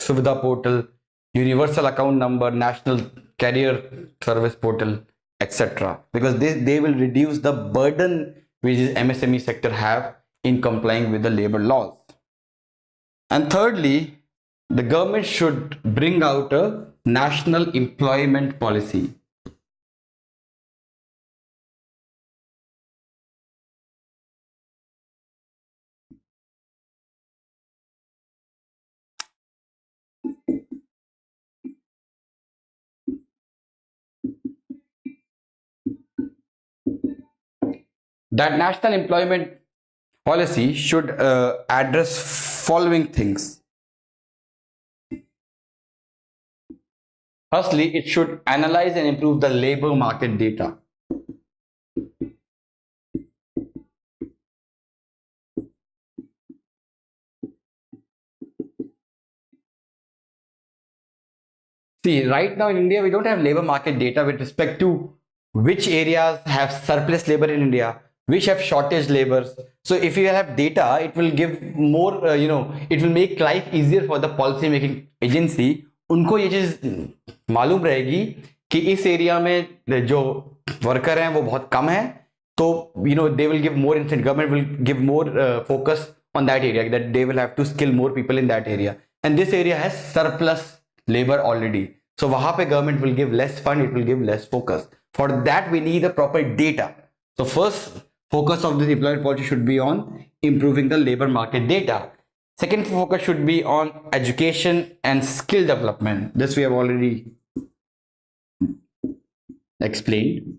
Suvidha portal, universal account number, national career service portal, etc. Because they will reduce the burden which the MSME sector have in complying with the labor laws. And thirdly, the government should bring out a national employment policy. That national employment policy should address following things. Firstly, it should analyze and improve the labor market data. See, right now in India, we don't have labor market data with respect to which areas have surplus labor in India, which have shortage labors. So if you have data, it will give more, it will make life easier for the policy making agency. उनको ये चीज मालूम रहेगी कि इस area में जो worker हैं वो बहुत कम है, तो they will give more incentive. Government will give more focus on that area, that they will have to skill more people in that area, and this area has surplus labor already. So wahan pe government will give less fund, it will give less focus. For that we need a proper data. So first focus of the employment policy should be on improving the labor market data. Second focus should be on education and skill development. This we have already explained.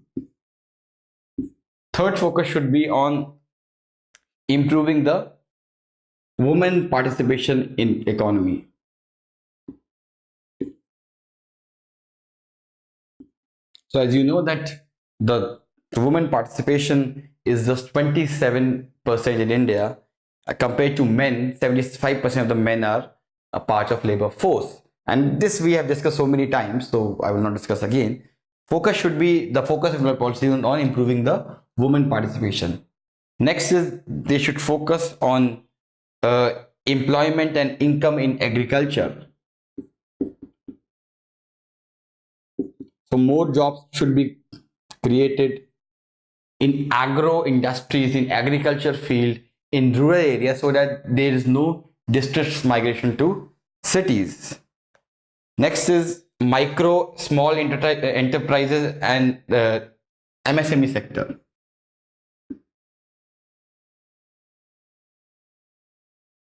Third focus should be on improving the women participation in economy. So as you know that the women participation is just 27% in India, compared to men. 75% of the men are a part of labor force, and this we have discussed so many times, so I will not discuss again. The focus of the policy on improving the women participation. Next is they should focus on employment and income in agriculture. So more jobs should be created in agro industries, in agriculture field, in rural areas, so that there is no distress migration to cities. Next is micro, small enterprises and MSME sector.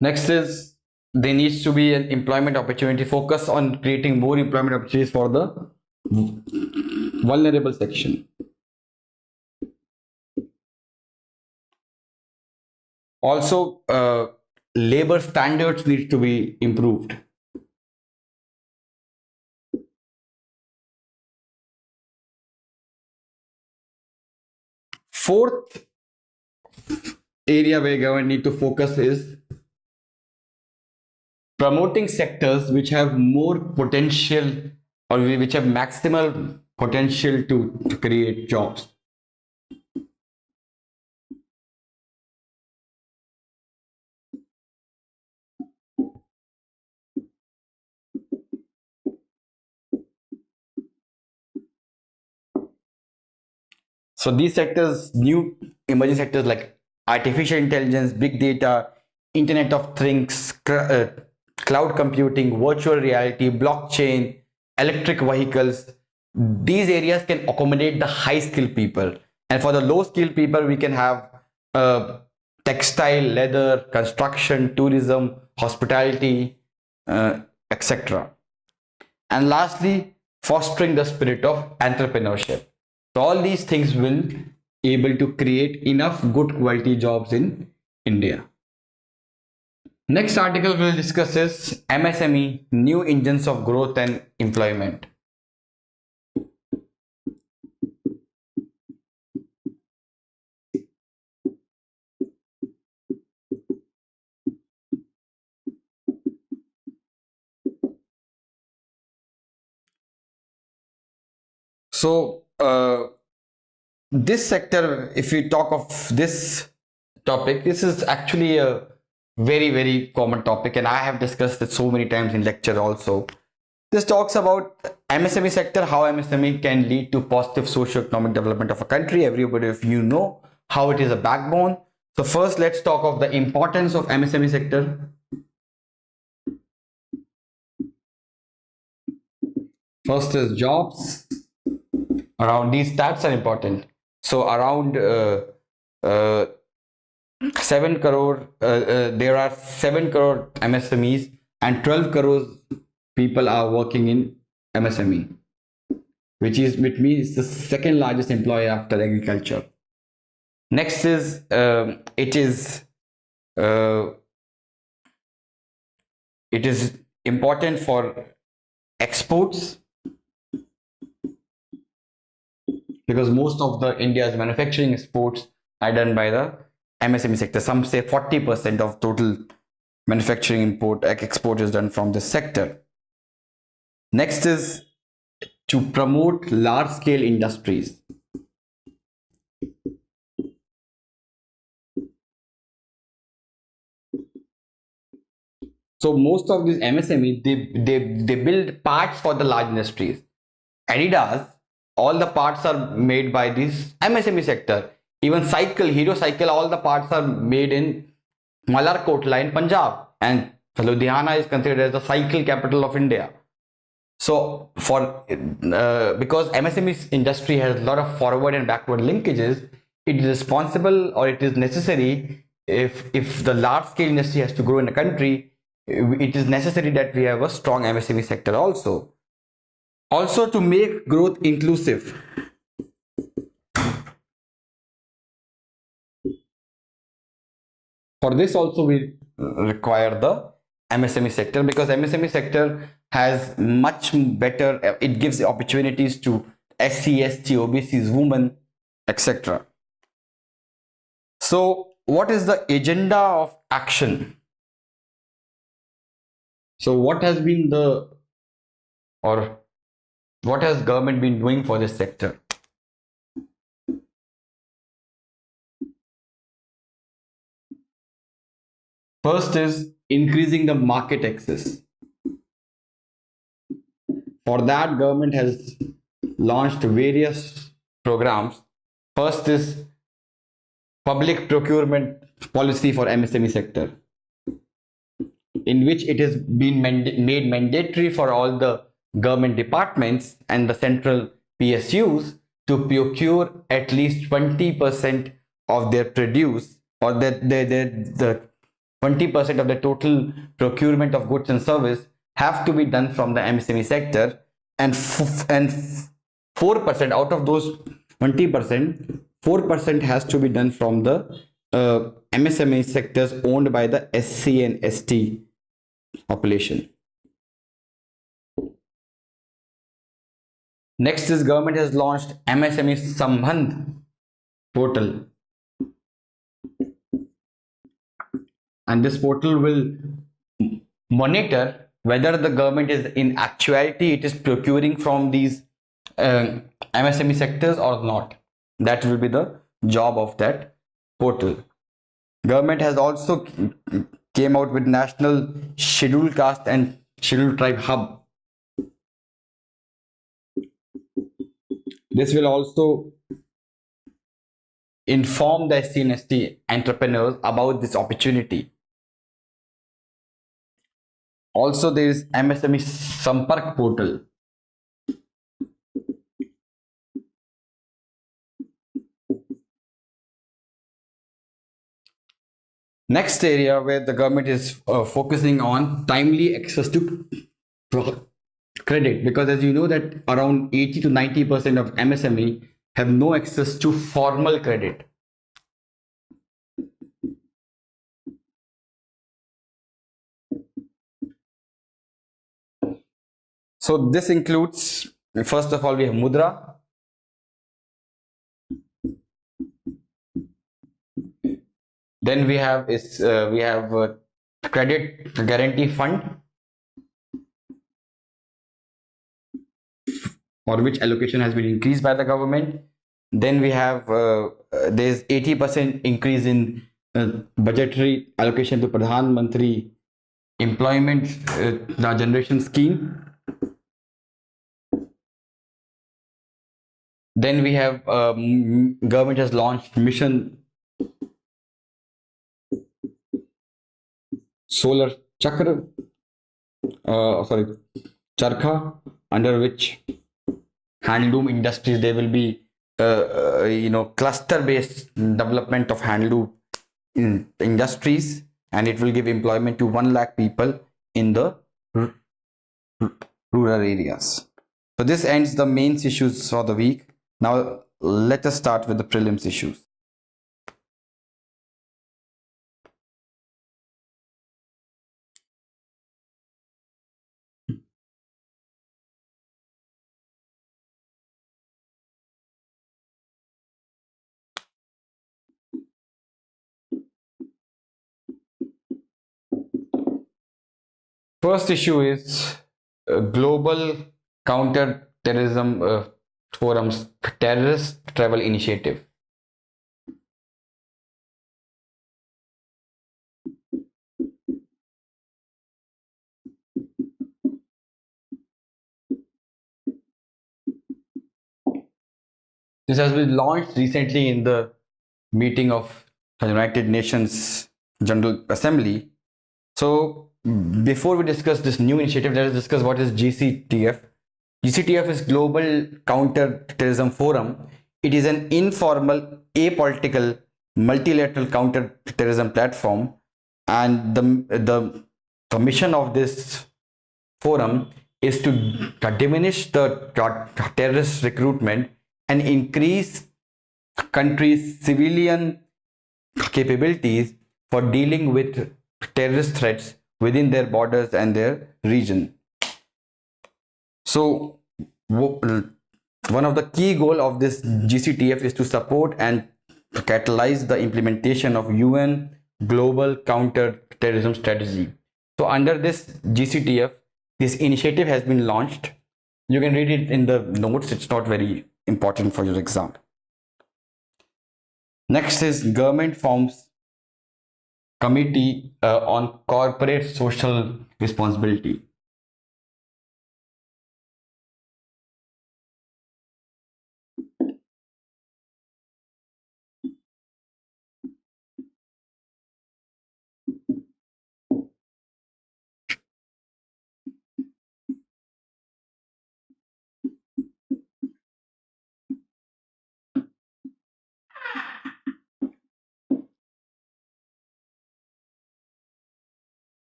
Next is there needs to be an employment opportunity, focus on creating more employment opportunities for the vulnerable section. Also, labor standards need to be improved. Fourth area where government need to focus is promoting sectors which have more potential or which have maximal potential to create jobs. So these sectors, new emerging sectors like artificial intelligence, big data, Internet of Things, cloud computing, virtual reality, blockchain, electric vehicles. These areas can accommodate the high skilled people, and for the low skilled people, we can have textile, leather, construction, tourism, hospitality, etc. And lastly, fostering the spirit of entrepreneurship. So all these things will able to create enough good quality jobs in India. Next article we'll discuss is MSME, new engines of growth and employment. So this sector, if we talk of this topic, this is actually a very common topic, and I have discussed it so many times in lecture also. This talks about MSME sector, how MSME can lead to positive socio-economic development of a country. Everybody of you know how it is a backbone. So first, let's talk of the importance of MSME sector. First is jobs. Around these stats are important. So around 7 crore, there are 7 crore MSMEs and 12 crores people are working in MSME, which means the second largest employer after agriculture. Next is uh, it is important for exports because most of the India's manufacturing exports are done by the MSME sector. Some say 40% of total manufacturing import export is done from this sector. Next is to promote large scale industries. So most of these MSME, they build parts for the large industries. Adidas, all the parts are made by this MSME sector. Even cycle, Hero cycle, all the parts are made in Malarkotla in Punjab, and Ludhiana is considered as the cycle capital of India. So for because MSME industry has a lot of forward and backward linkages, it is responsible or it is necessary if the large scale industry has to grow in a country, it is necessary that we have a strong MSME sector also. Also to make growth inclusive. For this also we require the MSME sector because MSME sector has much better, it gives opportunities to SC, ST, OBCs, women, etc. So what is the agenda of action? So what has been the, or what has government been doing for this sector? First is increasing the market access. For that, government has launched various programs. First is public procurement policy for MSME sector, in which it has been made mandatory for all the government departments and the central PSUs to procure at least 20% of their produce, or the 20% of the total procurement of goods and service have to be done from the MSME sector, and 4% out of those 20%, 4% has to be done from the MSME sectors owned by the SC and ST population. Next is government has launched MSME Sambandh portal, and this portal will monitor whether the government is in actuality it is procuring from these uh, MSME sectors or not. That will be the job of that portal. Government has also came out with national scheduled caste and scheduled tribe hub. This will also inform the SC and ST entrepreneurs about this opportunity. Also, there is MSME Sampark portal. Next area where the government is focusing on timely access to credit, because as you know that around 80 to 90% of MSME have no access to formal credit. So this includes, first of all, we have Mudra. Then we have credit guarantee fund, for which allocation has been increased by the government. Then we have there's 80% increase in budgetary allocation to Pradhan Mantri Employment Generation Scheme. Then we have government has launched Mission Solar Chakra, Charkha, under which handloom industries, there will be cluster based development of handloom industries, and it will give employment to 1 lakh people in the rural areas. So this ends the mains issues for the week. Now let us start with the prelims issues. First issue is Global Counter-Terrorism Forum's Terrorist Travel Initiative. This has been launched recently in the meeting of the United Nations General Assembly. So before we discuss this new initiative, let us discuss what is GCTF. GCTF is Global Counter-Terrorism Forum. It is an informal, apolitical, multilateral counter-terrorism platform, and the mission of this forum is to diminish the terrorist recruitment and increase countries' civilian capabilities for dealing with terrorist threats within their borders and their region. So one of the key goals of this GCTF is to support and catalyze the implementation of UN Global Counter-Terrorism Strategy. So under this GCTF, this initiative has been launched. You can read it in the notes. It's not very important for your exam. Next is government forms committee on corporate social responsibility.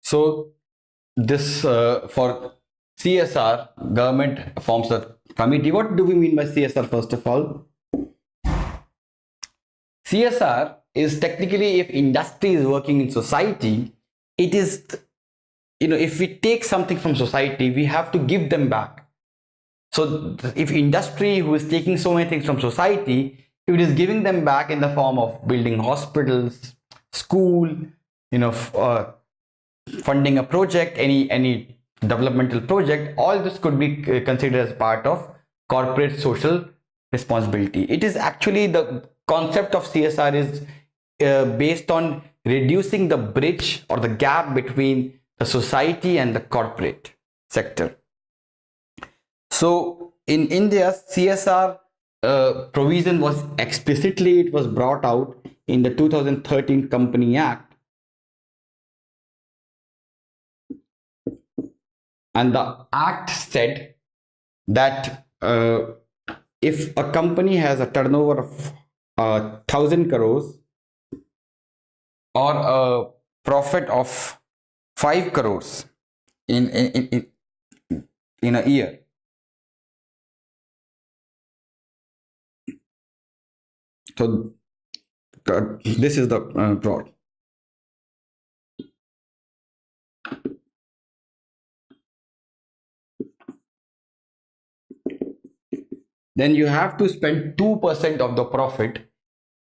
So this for CSR, government forms a committee. What do we mean by CSR? First of all, CSR is technically, if industry is working in society, it is, if we take something from society, we have to give them back. So if industry who is taking so many things from society, if it is giving them back in the form of building hospitals, school, funding a project, any developmental project, all this could be considered as part of corporate social responsibility. It is actually the concept of CSR is based on reducing the bridge or the gap between the society and the corporate sector. So in India, CSR provision was explicitly, it was brought out in the 2013 Company Act, and the act said that if a company has a turnover of 1,000 crores or a profit of 5 crores in a year, so this is the broad. Then you have to spend 2% of the profit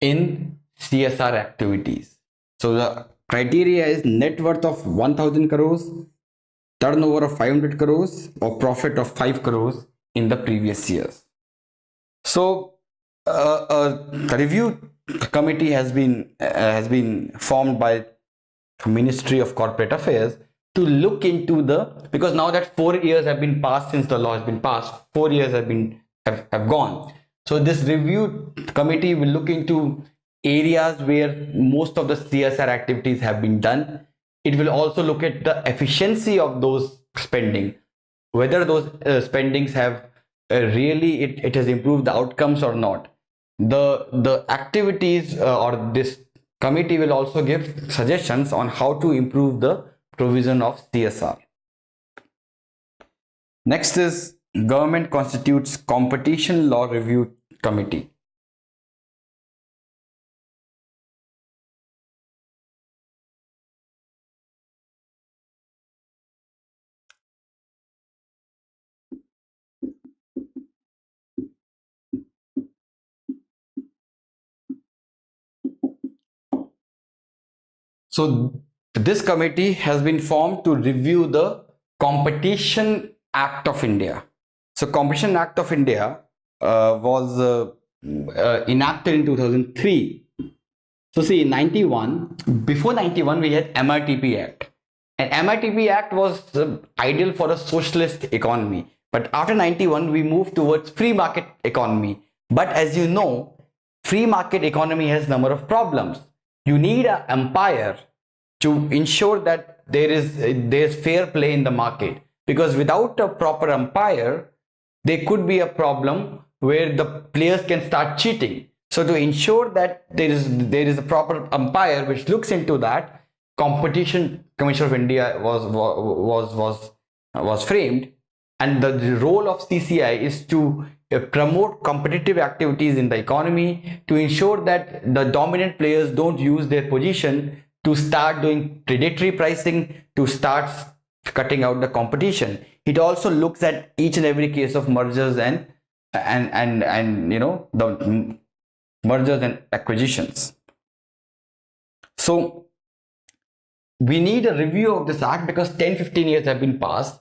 in CSR activities. So the criteria is net worth of 1,000 crores, turnover of 500 crores, or profit of 5 crores in the previous years. So a review committee has been formed by Ministry of Corporate Affairs to look into because now that 4 years have been passed since the law has been passed, 4 years have gone. So this review committee will look into areas where most of the CSR activities have been done. It will also look at the efficiency of those spending, whether those spendings have really it has improved the outcomes or not. The activities or this committee will also give suggestions on how to improve the provision of CSR. Next is government constitutes competition law review committee. So this committee has been formed to review the Competition Act of India. So Competition Act of India was enacted in 2003. So see, in 91, before 91, we had MRTP Act. And MRTP Act was ideal for a socialist economy. But after 91, we moved towards free market economy. But as you know, free market economy has number of problems. You need an umpire to ensure that there's fair play in the market, because without a proper umpire there could be a problem where the players can start cheating. So to ensure that there is a proper umpire which looks into that, Competition Commission of India was framed, and the role of CCI is to promote competitive activities in the economy, to ensure that the dominant players don't use their position to start doing predatory pricing, to start cutting out the competition. It also looks at each and every case of mergers and the mergers and acquisitions. So we need a review of this act because 10-15 years have been passed,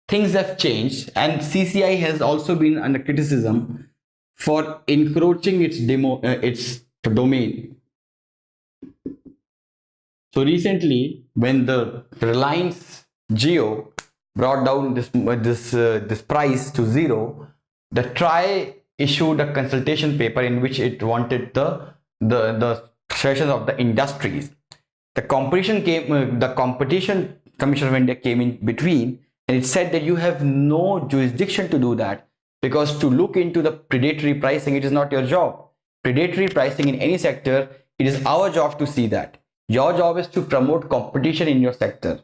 things have changed, and CCI has also been under criticism for encroaching its domain. So recently, when the Reliance Jio brought down this price to zero, the TRAI issued a consultation paper in which it wanted the suggestions of the industries. The Competition Commission of India came in between, and it said that you have no jurisdiction to do that, because to look into the predatory pricing, it is not your job. Predatory pricing in any sector, it is our job to see that. Your job is to promote competition in your sector.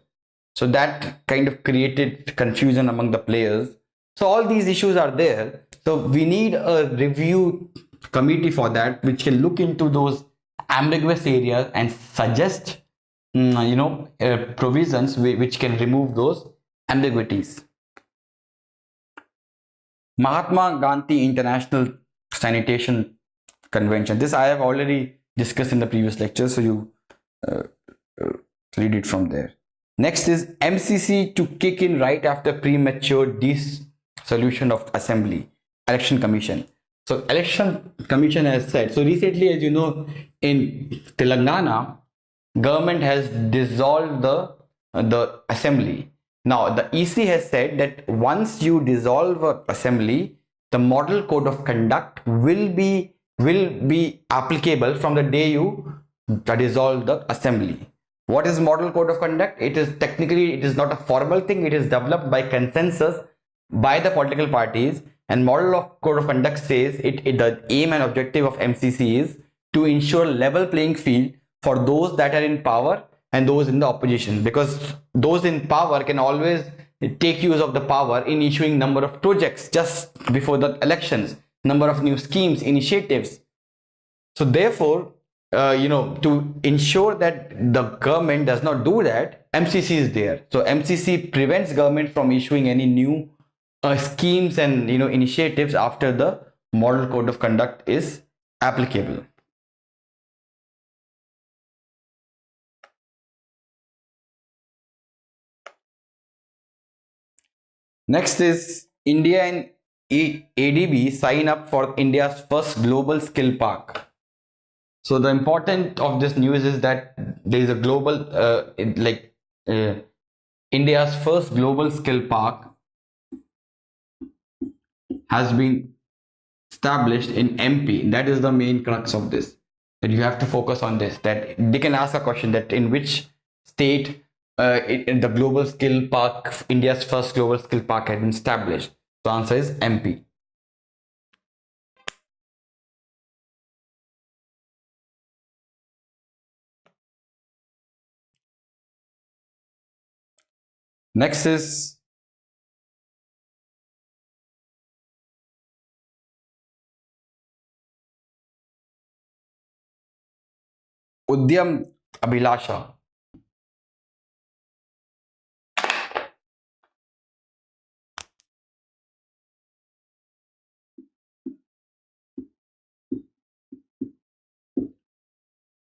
So that kind of created confusion among the players. So all these issues are there. So we need a review committee for that, which can look into those ambiguous areas and suggest provisions which can remove those ambiguities. Mahatma Gandhi International Sanitation Convention. This I have already discussed in the previous lecture, so you read it from there. Next is MCC to kick in right after premature dissolution of Assembly, Election Commission. So Election Commission has said, so recently, as you know, in Telangana, government has dissolved the assembly. Now the EC has said that once you dissolve a assembly, the model code of conduct will be applicable from the day you dissolve the assembly. What is model code of conduct? It is technically, it is not a formal thing. It is developed by consensus by the political parties, and model of code of conduct says the aim and objective of MCC is to ensure level playing field for those that are in power and those in the opposition, because those in power can always take use of the power in issuing number of projects just before the elections, number of new schemes, initiatives. So therefore, to ensure that the government does not do that, MCC is there. So MCC prevents government from issuing any new schemes and initiatives after the model code of conduct is applicable. Next is India and ADB sign up for India's first global skill park. So the important of this news is that there is a global, India's first global skill park has been established in MP. That is the main crux of this. That you have to focus on this. That they can ask a question that in which state in the global skill park, India's first global skill park has been established. The answer is MP. Next is Udyam Abhilasha.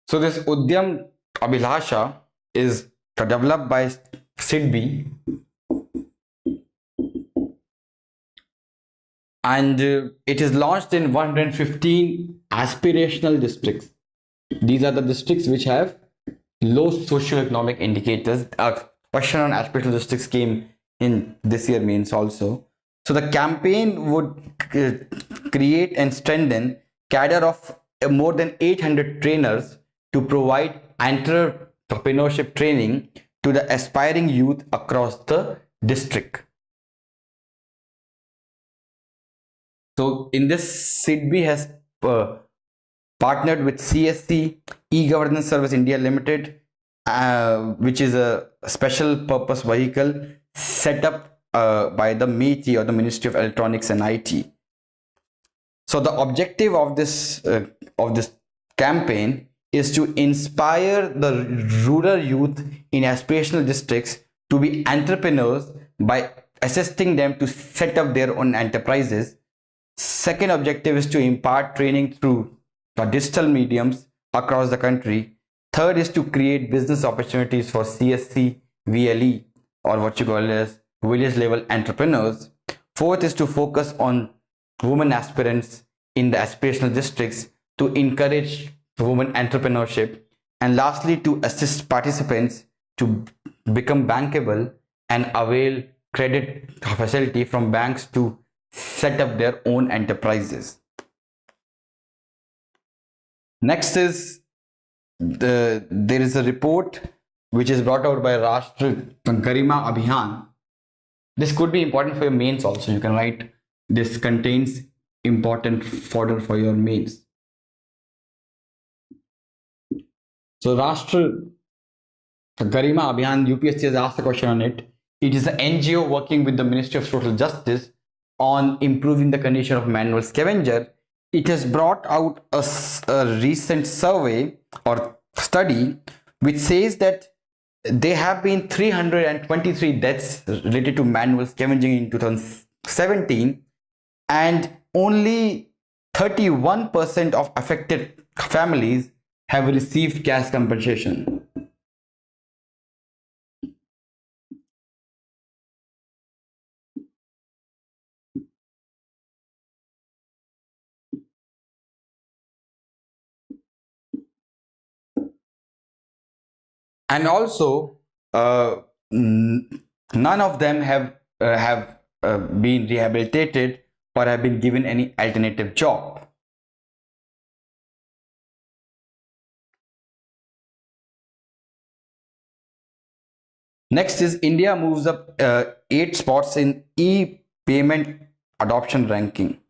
So this Udyam Abhilasha is developed by SIDBI, and it is launched in 115 aspirational districts. These are the districts which have low socioeconomic indicators. A question on aspirational districts came in this year mains also. So the campaign would create and strengthen cadre of more than 800 trainers to provide entrepreneurship training to the aspiring youth across the district. So in this, SIDBI has partnered with CSC E-Governance Service India Limited, which is a special purpose vehicle set up by the MeitY, or the Ministry of Electronics and IT. So the objective of this campaign is to inspire the rural youth in aspirational districts to be entrepreneurs by assisting them to set up their own enterprises. Second objective is to impart training through digital mediums across the country. Third is to create business opportunities for CSC, VLE, or what you call as village level entrepreneurs. Fourth is to focus on women aspirants in the aspirational districts to encourage women entrepreneurship. And lastly, to assist participants to become bankable and avail credit facility from banks to set up their own enterprises. Next is there is a report which is brought out by Rashtra Garima Abhiyan. This could be important for your mains also. You can write this contains important fodder for your mains. So Rashtra Garima Abhiyan, UPSC has asked a question on it. It is an NGO working with the Ministry of Social Justice on improving the condition of manual scavenger. It has brought out a recent survey or study which says that there have been 323 deaths related to manual scavenging in 2017, and only 31% of affected families have received cash compensation. And also, none of them have been rehabilitated or have been given any alternative job. Next is India moves up 8 spots in e-payment adoption ranking.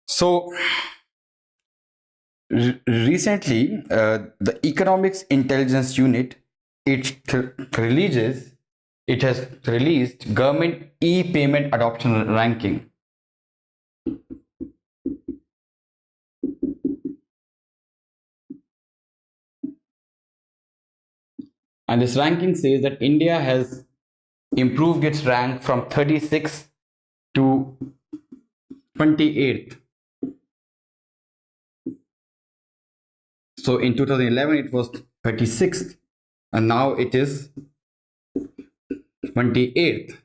So recently, the Economics Intelligence Unit releases it has released government e-payment adoption ranking. And this ranking says that India has improved its rank from 36th to 28th. So in 2011 it was 36th and now it is 28th.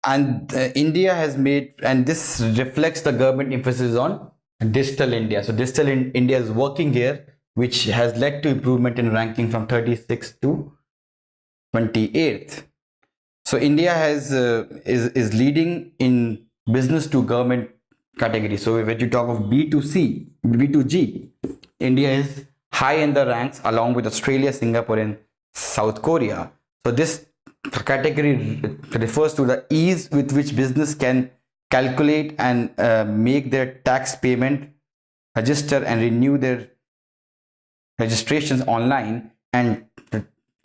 And India has made, and this reflects the government emphasis on digital India. So digital India is working here, which has led to improvement in ranking from 36th to 28th. So India is leading in business to government category. So when you talk of B2C, B2G, India is high in the ranks along with Australia, Singapore, and South Korea. So this category refers to the ease with which business can calculate and make their tax payment, register and renew their registrations online, and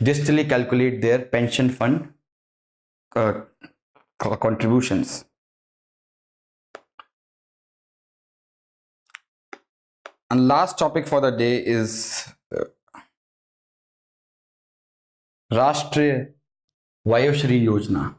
digitally calculate their pension fund contributions. And last topic for the day is Rashtriya Vayashri Yojana.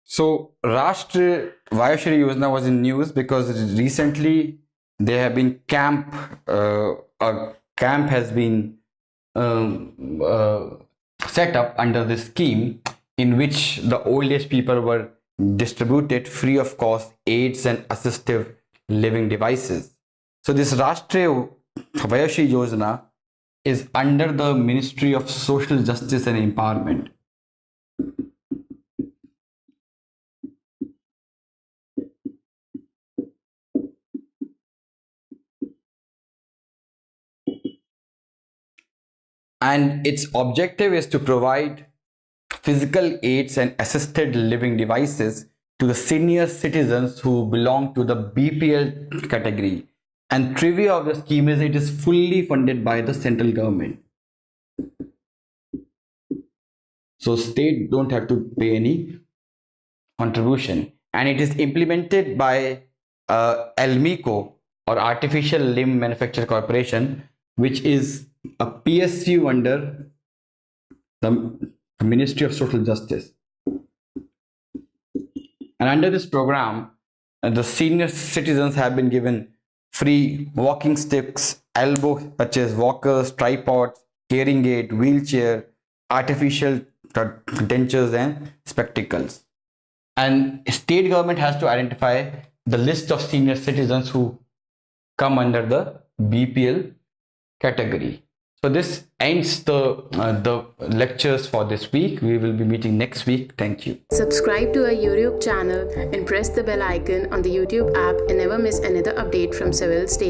So Rashtriya Vayashri Yojana was in news because recently there have been a camp has been set up under this scheme in which the old age people were distributed free of cost aids and assistive living devices. So this Rashtriya Vayashri Yojana is under the Ministry of Social Justice and Empowerment. And its objective is to provide physical aids and assisted living devices to the senior citizens who belong to the BPL category. And trivia of the scheme is it is fully funded by the central government. So state don't have to pay any contribution. And it is implemented by Elmico or Artificial Limb Manufacturer Corporation, which is a PSU under the Ministry of Social Justice. And under this program, the senior citizens have been given free walking sticks, elbow touches, walkers, tripods, hearing aid, wheelchair, artificial dentures and spectacles. And state government has to identify the list of senior citizens who come under the BPL category. So this ends the lectures for this week. We will be meeting next week. Thank you. Subscribe to our YouTube channel and press the bell icon on the YouTube app and never miss another update from Civil State.